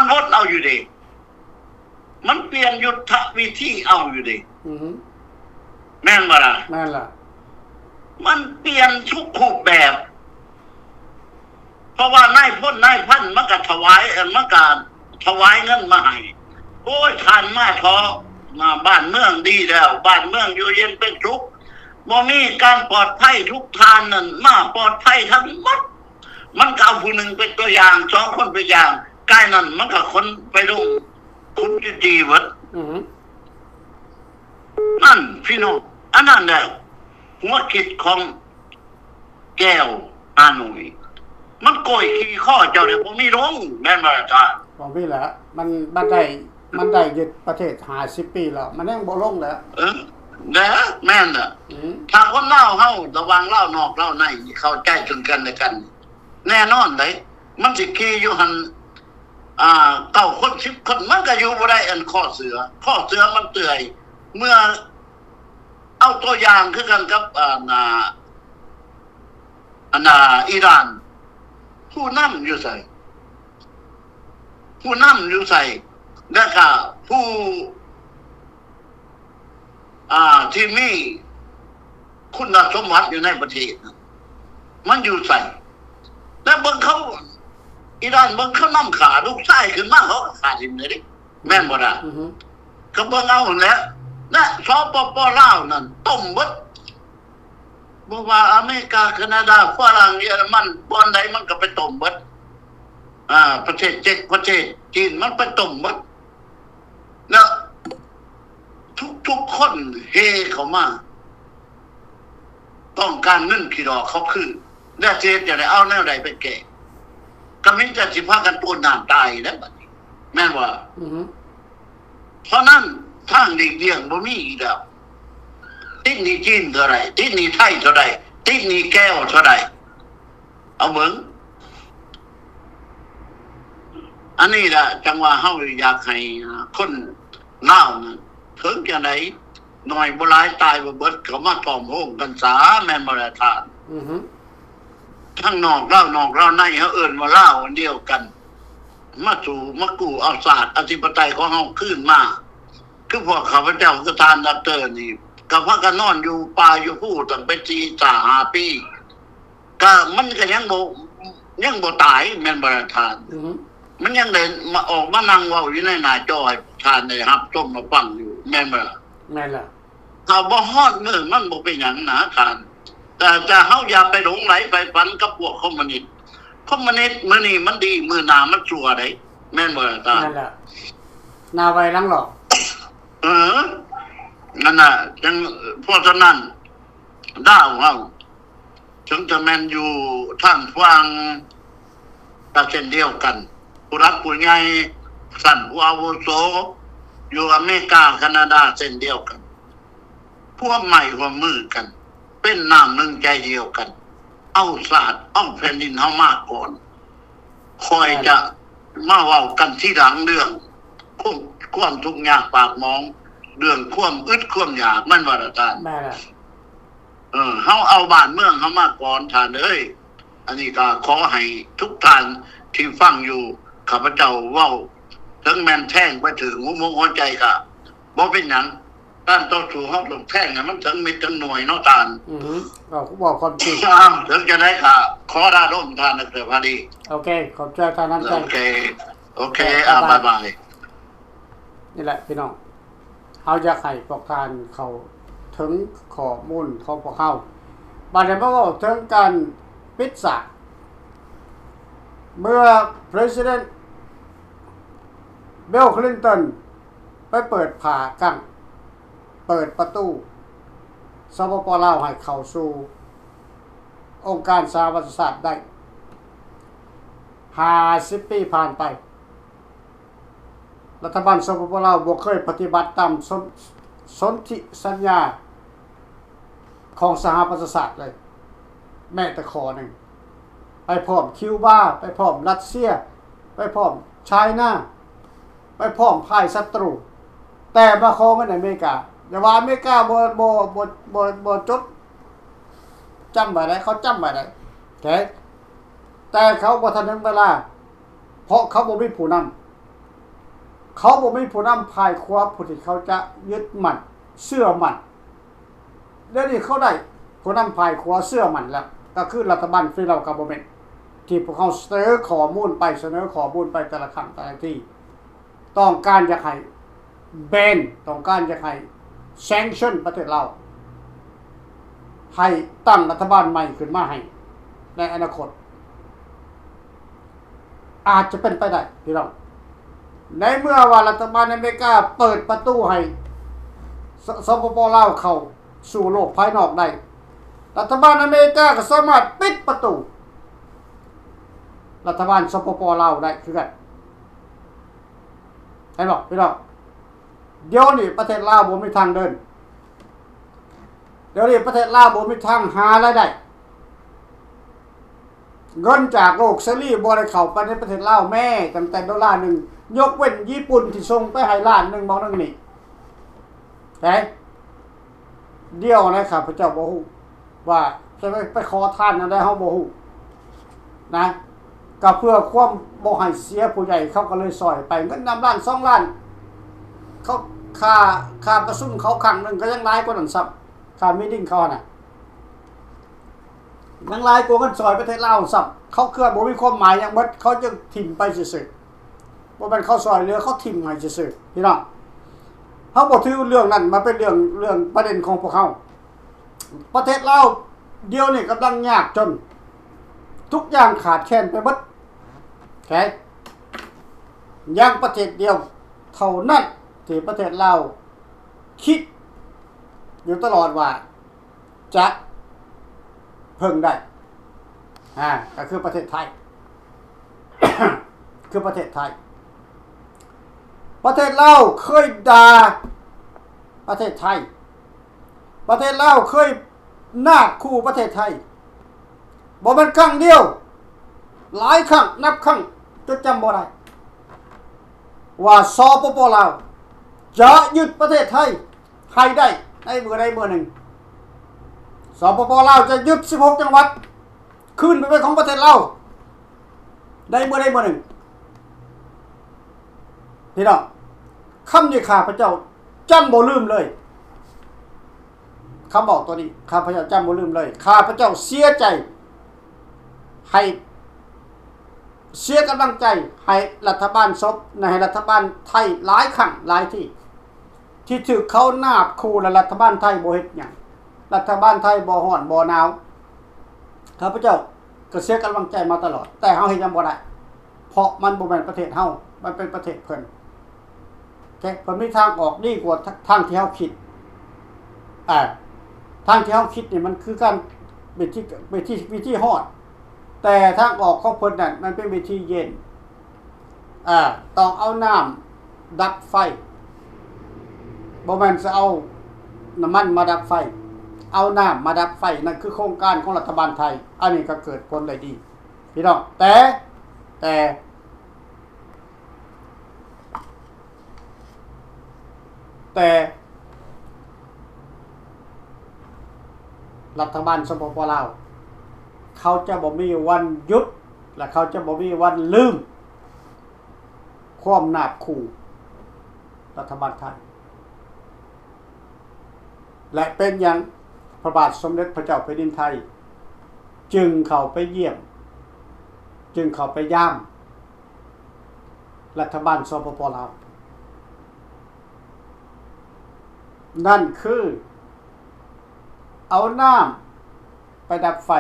นวดเอาอยู่เด้มันเปลี่ยนยุทธวิธีเอาอยู่เด้แม่นบ่ล่ะ นั่นล่ะ มันเปลี่ยนทุกรูปแบบ เพราะว่านายพลนายพันมันก็ถวายมันก็ถวายเงินมาให้โอ้ยทานมาทอมาบ้านเมืองดีแล้วบ้านเมืองอยู่เย็นเป็นสุขบ่มีการปลอดภัยทุกทานนั่นมาปลอดภัยทั้งหมดมันก็เอาผู้หนึ่งเป็นตัวอย่างสองคนเป็นอย่างใกล้นั้นมันก็คนไปลงคุณจีวัดนั่นพี่น้องอันนั้นแหละหัวคิดของแก้วอาหนุ่ยมันโกยขี้ข้อเจ้าเนี่ยผมมีลงแม่นบ่อาจารย์ บอกพี่แหละมันได้ยึดประเทศ50 ปีแล้วมันยังบ่ลงแล้วเด้อแม่นน่ะถ้าคนเล่าเฮาระวังเล่านอกเล่าในเข้าใจถึงกันและกันแน่นอนเลยมันสิขี้อยู่หั่น9 คน10 คนมันก็อยู่บ่ได้อันข้อเสือมันเตื่อยเมื่อเอาตัวอย่างคือกันกับอิหร่านผู้นำอยู่ใส่แล้วก็ผู้ที่มีคุณสมบัติอยู่ในประเทศมันอยู่ใส่แล้วเบิ่งเขาอิหร่านเบิ่งเขานำขาลูกชายขึ้นมาเขาขาดทิ่มเลยดิแม่นบ่ล่ะก็เบิ่งเอาแล้วนะสปปลาวนั่นต้มเบิดบ่ว่าอเมริกาแคนาดาฝรั่งเยอรมันบ่อนใดมันก็ไปต้มเบิดประเทศเจ็กประเทศจีนมันไปต้มเบิดแล้วทุกคนเฮเข้ามาต้องการเงินกี่ดอกเขาคือแล้วเจ๊จะได้เอาแนวใดไปแก้ก็มิจะสิพากันปนน้ำตายแล้วบัดนี้แม่นว่าเพราะนั้นทางหลีกเลี่ยงบ่มีอีกแล้วติดหนี้จีนเท่าไหร่ติดหนี้ไทยเท่าไหร่ติดหนี้แก้วเท่าไหร่เอาเบิ่งอันนี้ล่ะจังว่าเฮาอยากให้คนลาวนั้นถึงจังได๋น้อยบ่หลายตายบ่เบิดเขามาตอมโฮงกันซาแม่นบ่ล่ะท่านทั้งนอกเราในเฮาเอิ้นว่าลาวอันเดียวกันมากู้เอาศาสตร์อธิปไตยของเฮาคืนมาคือพวกข้าพเจ้าคือทานดร.นี่ก็พากันนอนอยู่ป่าอยู่ภูตั้งเป็น4-5 ปีก็มันก็ยังบ่ตายแม่นบ่ล่ะท่านมันยังได้มาออกมานั่งเว้าอยู่ในหน้าจอให้ท่านได้รับชมมาฟังอยู่แม่นบ่ล่ะแม่นล่ะถ้าบ่ฮอดมื้อมันบ่เป็นหยังนะท่านแต่เฮาอย่าไปหลงไหลไปฝันกับพวกคอมมิวนิสต์มื้อนี้มันดีมื้อหน้ามันชั่วได้แม่นบ่ล่ะท่านนั่นล่ะนาไว้หลังหรอกนั่นน่ะจังเพราะฉะนั้นดาวเฮาถึงจะแม่นอยู่ทางฝั่งก็เช่นเดียวกันผู้รักผู้ใหญ่สั่นผู้อาวุโสอยู่อเมริกาแคนาดาเช่นเดียวกันพวกใหม่ร่วมมือกันเป็นน้ำหนึ่งใจเดียวกันเอาศาสตร์เอาแผ่นดินเฮามาก่อนคอยจะมาเว้ากันที่หลังเรื่องความทุกข์ยากปากหมองเรื่องความอึดความอยากมันว่าอาจารย์แม่ล่ะเฮาเอาบ้านเมืองเฮามาก่อนท่านเอ้ยอันนี้ก็ขอให้ทุกท่านที่ฟังอยู่ข้าพเจ้าเว้าถึงแม่นแท่งไปถึงหัวใจก็บ่เป็นหยังด้านต่อสู้เฮาต้องแท่งให้มันถึงมิตรหน่วยเนาะท่านก็บอกความจริงถึงจะได้ค่ะขอราร่มท่านนักเตะพอดีโอเคขอบใจท่านนั้นใจโอเคบ๊ายบายนี่แหละพี่น้องเฮาอยากให้พวกท่านเขาถึงข้อมูลของพวกเฮาบัดนี้บ่ว่าถึงการปิดฉากเมื่อ President Bill Clinton ไปเปิดผ่ากั้งเปิดประตูสปป.ลาวให้เข้าสู่องค์การสหประชาชาติได้50 ปีผ่านไปรัฐบาลสปป.ลาวบ่เคยปฏิบัติตามสนธิสัญญาของสหประชาชาติเลยแม้แต่ข้อหนึ่งไปพร้อมคิวบาไปพร้อมรัสเซียไปพร้อมไชน่า พร้อมพ่ายศัตรูแต่มาขอเงินอเมริกาแต่ว่าอเมริกาบ่จดจำไว้ได้เขาจำไว้ได้แต่เขาบ่ทันถึงเวลาเพราะเขาบ่มีผู้นำเขาบ่มีผู้นำภายครัวผู้ที่เขาจะยึดมั่นเชื่อมั่นเดี๋ยวนี้เขาได้ผู้นำภายครัวเชื่อมั่นแล้วก็คือรัฐบาลฟรีเรากับบ่แม่นที่พวกเขาเสนอข้อมูลไปแต่ละครั้งแต่ละที่ต้องการจะให้แบนต้องการจะให้แซงชั่นประเทศเราให้ตั้งรัฐบาลใหม่ขึ้นมาให้ในอนาคตอาจจะเป็นไปได้พี่น้องในเมื่อว่ารัฐบาลอเมริกาเปิดประตูให้สปป.ลาวเข้าสู่โลกภายนอกได้รัฐบาลอเมริกาก็สามารถปิดประตูรัฐบาลสปป.ลาวได้คือกันเห็นบ่พี่น้องเดี๋ยวนี้ประเทศลาวบ่มีทางเดินเดี๋ยวนี้ประเทศลาวบ่มีทางหารายได้เงินจากโลกเสรีบ่ได้เข้าไปในประเทศลาวแม้ตั้งแต่ดอลลาร์1ยกเว้นญี่ปุ่นที่ส่งไปให้ล้าน1บ่นึงนี่เดี๋ยวนะครับพระเจ้าบ่ฮู้ว่าจะไปขอทานอันใดเฮาบ่ฮู้นะก็เพื่อความบ่ให้เสียผู้ใหญ่เขาก็เลยซอยไปเงินนำล้าน2ล้านเขาค่าประชุมเขาครั้งนึงก็ยังหลายกว่านั้นซับค่ามีติ้งเขาน่ะยังหลายกว่าเงินซอยประเทศลาวซับเขาเครือบ่มีความหมายหยังเบิดเขาจึงถิ่มไปซื่อๆบ่แม่นเขาซอยเหลือเขาถิ่มให้ซื่อๆพี่น้องเฮาบ่ถือเรื่องนั้นมาเป็นเรื่องประเด็นของพวกเขาประเทศลาวเดี๋ยวนี้กำลังยากจนทุกอย่างขาดแคลนไปหมดอย่างประเทศเดียวเท่านั้นที่ประเทศลาวคิดอยู่ตลอดว่าจะเพิ่งได้ก็คือประเทศไทย คือประเทศไทยประเทศลาวเคยด่าประเทศไทยประเทศลาวเคยนาบคู่ประเทศไทยบ่แม่นครั้งเดียวหลายครั้งนับครั้งจนจำบ่ได้ว่าสปป.ลาวจะยึดประเทศไทยให้ได้ในเมื่อใดเมื่อหนึ่งสปป.ลาวจะยึด16จังหวัดคืนไปเป็นของประเทศลาวได้เมื่อใดเมื่อหนึ่งพี่น้องคำนี้ข้าพเจ้าจำบ่ลืมเลยคำบอกตัวนี้ข้าพเจ้าจำบ่ลืมเลยข้าพเจ้าเสียใจให้เสียกำลังใจให้รัฐบาลซบในรัฐบาลไทยหลายครั้งหลายที่ถือเขานาบคู่และรัฐบาลไทยบ่เฮ็ดหยังรัฐบาลไทยบ่ฮ้อนบ่หนาวข้าพเจ้าก็เสียกำลังใจมาตลอดแต่เฮาเฮ็ดหยังบ่ได้เพราะมันบ่แม่นประเทศเฮามันเป็นประเทศเพิ่นเพิ่นมีทางออกดีกว่าทางที่เฮาคิดทางที่เฮาคิดนี่มันคือการวิธีฮอดแต่ทางออกของเพิ่นนั่นมันเป็นวิธีเย็นต้องเอาน้ำดับไฟบ่แม่นจะเอาน้ำมันมาดับไฟเอาน้ำมาดับไฟนั่นคือโครงการของรัฐบาลไทยอันนี้ก็เกิดผลได้ดีพี่น้องแต่รัฐบาลสปป.ลาวเขาจะบ่มีวันหยุดและเขาจะบ่มีวันลืมความนาบคู่รัฐบาลไทยและเป็นอย่างพระบาทสมเด็จพระเจ้าแผ่นดินไทยจึงเข้าไปเยี่ยมจึงเข้าไปย่ามรัฐบาลสปป.ลาวนั่นคือเอาน้ำไปดับไฟ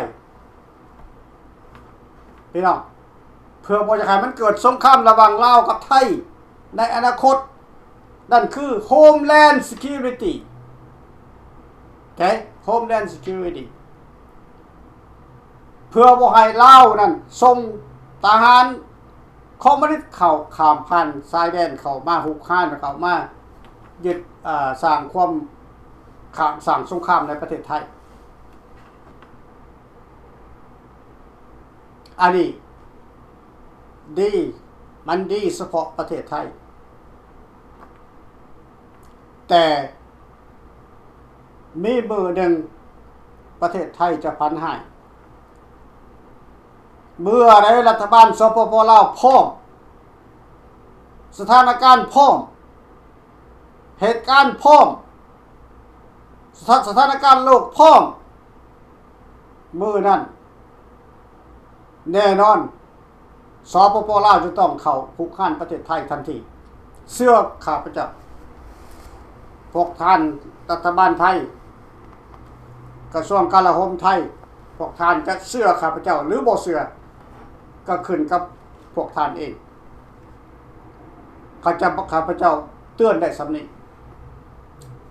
พี่น้องเพื่อบ่จะให้มันเกิดสงครามระหว่างลาวกับไทยในอนาคตนั่นคือ Homeland Security Homeland Security เพื่อบ่ให้ลาวนั่นส่งทหารคอมมิวนิสต์เข้าข้ามผ่านชายแดนเข้ามาหุกคานเข้ามายึดสร้างความสร้างสงครามในประเทศไทยอันนี้ดีมันดีเฉพาะประเทศไทย แต่มีมือหนึ่งประเทศไทยจะพันให้เมื่อใดรัฐบาลสปป.ลาวพร้อมสถานการณ์พร้อมเหตุการณ์พร้อมสถานการณ์โลกพร้อมมือนั้นแน่นอนสปป.ลาวจะต้องเข้าคุกคานประเทศไทยทันทีเสื้อข้าพเจ้าพวกท่านรัฐบาลไทยกระทรวงกลาโหมไทยพวกท่านจะเสื้อข้าพเจ้าหรือบ่เสื้อก็ขึ้นกับพวกท่านเองข้าพเจ้าเตือนได้สำนี้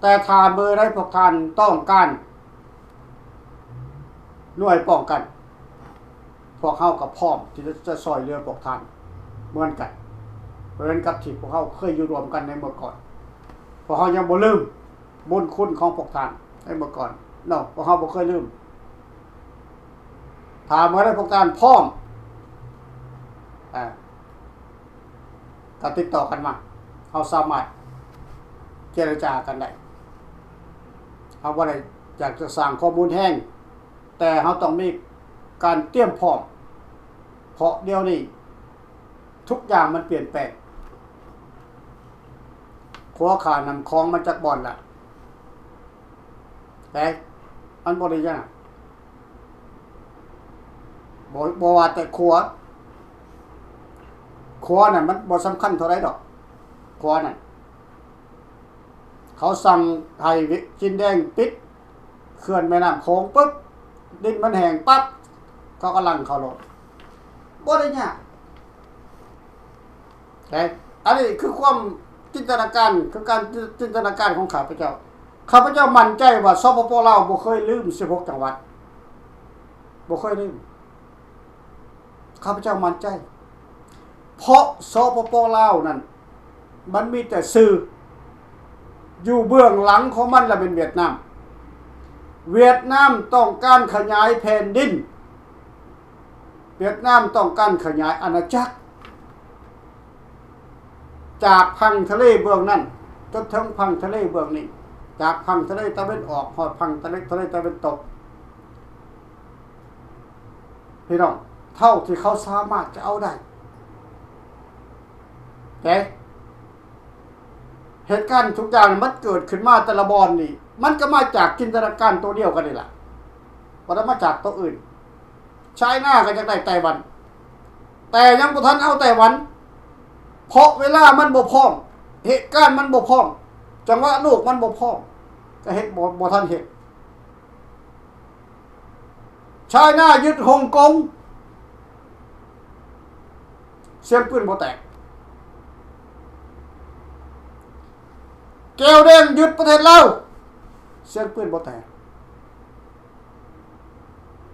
แต่ถ้าเมื่อใดพวกท่านต้องการหน่วยป้องกันพวกเฮาก็พร้อมที่จะช่วยเหลือพวกท่านเหมือนกันเหมือนกับที่พวกเฮาเคยอยู่รวมกันในเมื่อก่อนพวกเฮายังบ่ลืมบุญคุณของพวกท่านในเมื่อก่อนเนาะพวกเฮาบ่เคยลืมถ้าเมื่อใดพวกท่านพร้อมก็ติดต่อกันมาเฮาสามารถเจรจากันได้เฮาบ่ได้อยากจะสร้างข้อมูลแห้งแต่เฮาต้องมีการเตรียมพร้อมเพราะเดี๋ยวนี้ทุกอย่างมันเปลี่ยนแปลงขัวขานำของมาจากบ่อนล่ะแต่มันบ่ได้ยากบ่ว่าแต่ขัวน่ะมันบ่สำคัญเท่าไรดอกขัวน่ะเขาสั่งให้จินแดงปิดเขื่อนแม่น้ำโขงปึ๊บดินมันแห้งปั๊บเขากำลังเข้ารถบ่ได้ยากแต่อันนี้คือความจินตนาการคือการจินตนาการของข้าพเจ้ามั่นใจว่าสปป.ลาวบ่เคยลืม16จังหวัดบ่เคยลืมข้าพเจ้ามั่นใจเพราะสปป.ลาวนั่นมันมีแต่สื่ออยู่เบื้องหลังของมันและเป็นเวียดนามต้องการขยายแผ่นดินเวียดนามต้องการขยายอาณาจักรจากพังทะเลเบื้องนั้นจนถึงพังทะเลเบื้องนี้จากพังทะเลตะวันออกหอดพังทะเลตะวันตกพี่น้องเท่าที่เขาสามารถจะเอาได้แต่เหตุการณ์ทุกอย่างมันเกิดขึ้นมาแต่ละบอนนี่มันก็มาจากจินตนาการตัวเดียวกันนี่แหละบ่ได้มาจากตัวอื่นไชน่าก็จะได้ไต้หวันแต่ยังบ่ทันเอาไต้หวันเพราะเวลามันบ่พร้อมเหตุการณ์มันบ่พร้อมจังหวะโลกมันบ่พร้อมก็เฮ็ดบ่ทันเฮ็ดไชน่ายึดฮ่องกงเสียงปืนบ่แตกแก้วแดงยึดประเทศลาวเสียงปืนบ่แตก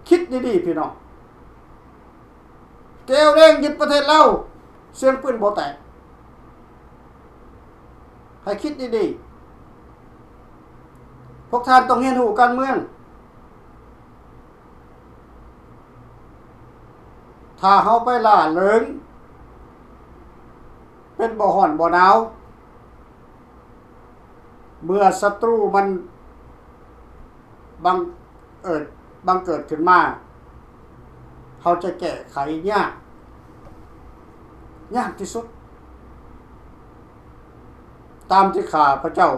คิดดีๆพี่น้องแก้วแดงยึดประเทศลาวเสียงปืนบ่แตกให้คิดดีๆพวกท่านต้องเรียนรู้การเมืองถ้าเฮาไปล่าเริงเป็นบ่ฮ้อนบ่หนาวเมื่อศัตรูมันบังเกิดขึ้นมาเขาจะแก้ไขยากที่สุดตามที่ข้าพระเจ้า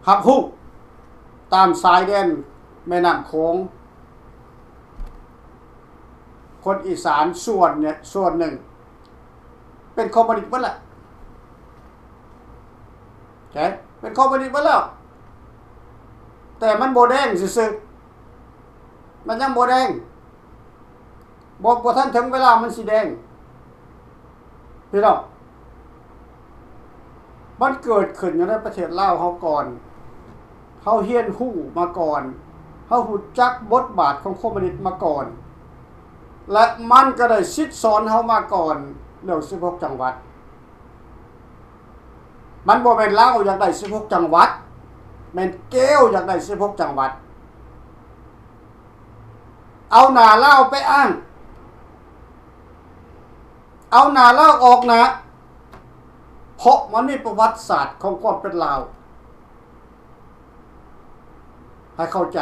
หักฮู้ตามสายแดนแม่น้ำโขงคนอีสานส่วนหนึ่งเป็นคอมมิวนิสต์หมดละแกเป็นคอมมิวนิสต์หมดแล้วแต่มันบ่แดงซื่อๆมันยังบ่แดงบ่ทันถึงเวลามันสิแดงพี่น้องมันเกิดขึ้นอยู่ในประเทศลาวเฮาก่อนเฮาเรียนรู้มาก่อนเฮารู้จักบทบาทของคอมมิวนิสต์มาก่อนและมันก็ได้ซิดสอนเฮามาก่อนเรื่อง16จังหวัดมันบ่แม่นลาวอยากได้16จังหวัดแม่นแก้วอยากได้16จังหวัดเอาหน้าลาวไปอ้างเอาหน้าลาวออกนะ เพราะมันมีประวัติศาสตร์ของความเป็นลาวให้เข้าใจ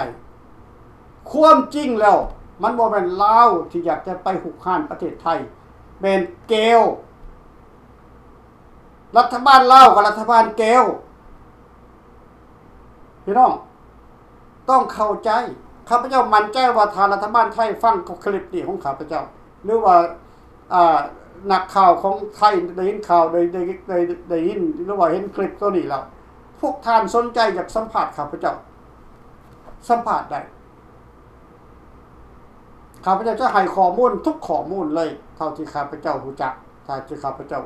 ความจริงแล้วมันบ่แม่นลาวที่อยากจะไปหุกห้านประเทศไทยเป็นเกลรัฐบาลลาวกับรัฐบาลเกลพี่น้องต้องเข้าใจข้าพเจ้ามั่นใจว่าทางรัฐบาลไทยฟังคลิปนี้ของข้าพเจ้าหรือว่านักข่าวของไทยได้ยินข่าวได้ยินหรือว่าเห็นคลิปตัวนี้แล้วพวกท่านสนใจอยากสัมภาษณ์ข้าพเจ้าสัมภาษณ์ได้ข้าพเจ้าจะให้ข้อมูลทุกข้อมูลเลยเท่าที่ข้าพเจ้ารู้จักเท่าที่ข้าพเจ้า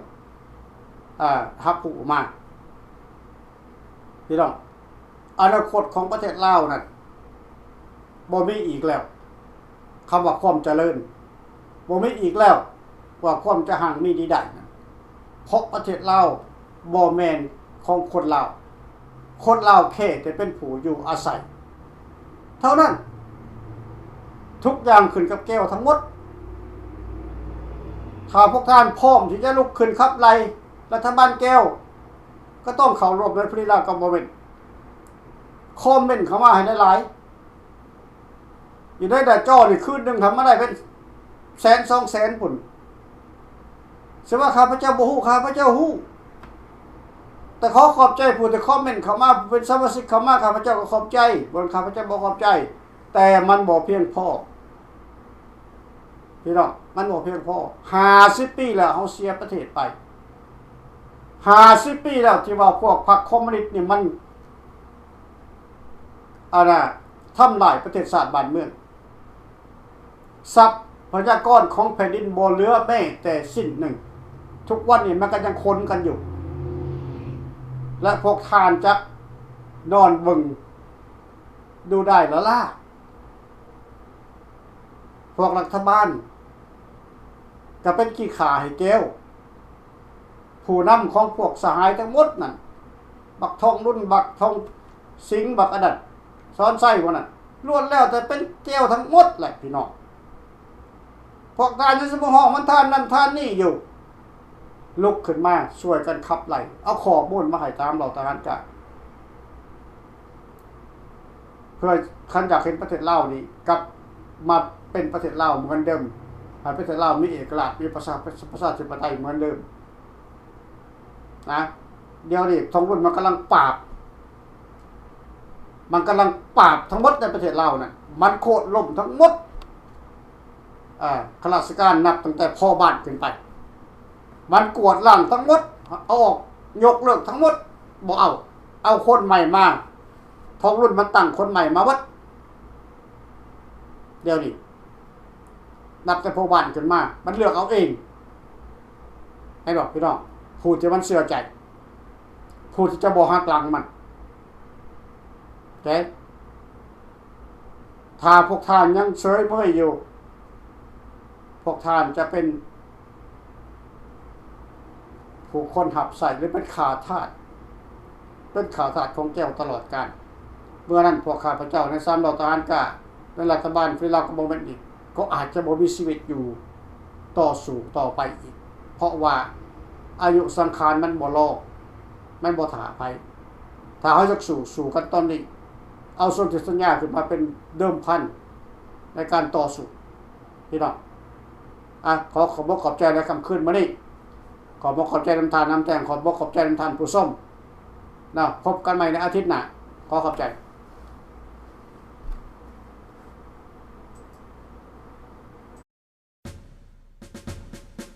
รับรู้มาพี่น้องอนาคตของประเทศลาวนั่นบ่มีอีกแล้วคำว่าความเจริญบ่มีอีกแล้วว่าความจะห่างมีดีได้นะเพราะประเทศลาวบ่แม่นของคนลาวคนลาวแค่จะเป็นผู้อยู่อาศัยเท่านั้นทุกอย่างขึ้นกับแก้วทั้งหมดถ้าพวกท่านพร้อมที่จะลุกขึ้นขับไล่รัฐบาลแก้วก็ต้องเข้าร่วมในพริลากับบ่แม่นคอมเมนต์เข้ามาให้หลายๆอยู่ได้แต่จ้อนี่คืนนึงทำมาได้เป็นแสน2แสนพุ่นสิว่าข้าพเจ้าบ่ฮู้ข้าพเจ้าฮู้แต่ขอขอบใจผู้ที่คอมเมนต์เข้ามาเป็นสมาชิกเข้ามาข้าพเจ้าก็ขอบใจบ่ข้าพเจ้าบ่ขอบใจแต่มันบ่เพียงพอพี่น้องมันบ่เพียงพอ50ปีแล้วเฮาเสียประเทศไป50ปีแล้วที่ว่าพวกพรรคคอมมิวนิสต์นี่มันทำลายประเทศชาติบ้านเมืองทรัพยากรของแผ่นดินบ่เหลือแม้แต่สิ้นหนึ่งทุกวันนี้มันก็ยังคนกันอยู่และพวกทานจะนอนเบิ่งดูได้แล้วล่ะพวกรัฐบาลก็เป็นขี้ข่าให้แก้วผู้นำของพวกสหายทั้งหมดนั่นบักทองรุ่นบักทองสิงห์บักอดัดซ้อนไส้พวกนั้นล้วนแล้วแต่เป็นแก้วทั้งหมดแหละพี่น้องพวกทานยังสมห้องมันทานนั่นทานนี่อยู่ลุกขึ้นมาช่วยกันขับไล่เอาข้อมูลมาให้ตามเราทหารกะเพื่อคันอยากเห็นประเทศลาวนี้กลับมาเป็นประเทศลาวเหมือนเดิมให้ประเทศลาวมีเอกราชมีประชาธิปไตยเหมือนเดิมนะเดี๋ยวนี้ทองรุ่นมันกำลังปราบทั้งหมดในประเทศลาวนั่นมันโค่นล่มทั้งหมดข้าราชการนับตั้งแต่พ่อบ้านขึ้นไปมันกวดล้างทั้งหมดเอาออกยกเลิกทั้งหมดบ่เอาคนใหม่มาทองรุ่นมันตั้งคนใหม่มาวัดเดี๋ยวนี้นับแต่พ่อบ้านขึ้นมามันเลือกเอาเองให้บอกพี่น้องพูดที่มันเชื่อใจพูดที่จะบ่หักหลังมันแต่ถ้าพวกท่านยังเฉยเมื่อยอยู่พวกท่านจะเป็นผู้คนหับใส่หรือเป็นขาทาสของแก้วตลอดกาลเมื่อนั้นพวกข้าพเจ้าใน3เหล่าทหารกล้าในรัฐบาลฟิลาก็บ่แม่นอีกก็อาจจะบ่มีชีวิตอยู่ต่อสู้ต่อไปอีกเพราะว่าอายุสังขารมันบ่รอมันบ่ถาไปถ้าเฮาจะสู้กันตอนนี้เอาสนธิสัญญาขึ้นมาเป็นเดิมพันในการต่อสู้พี่น้องขอบอกขอบใจในคำคืนมานี่ขอบอกขอบใจน้ำทานน้ำแตงขอบอกขอบใจน้ำทานผู้ส้มนะพบกันใหม่ในอาทิตย์หน้าขอขอบใจ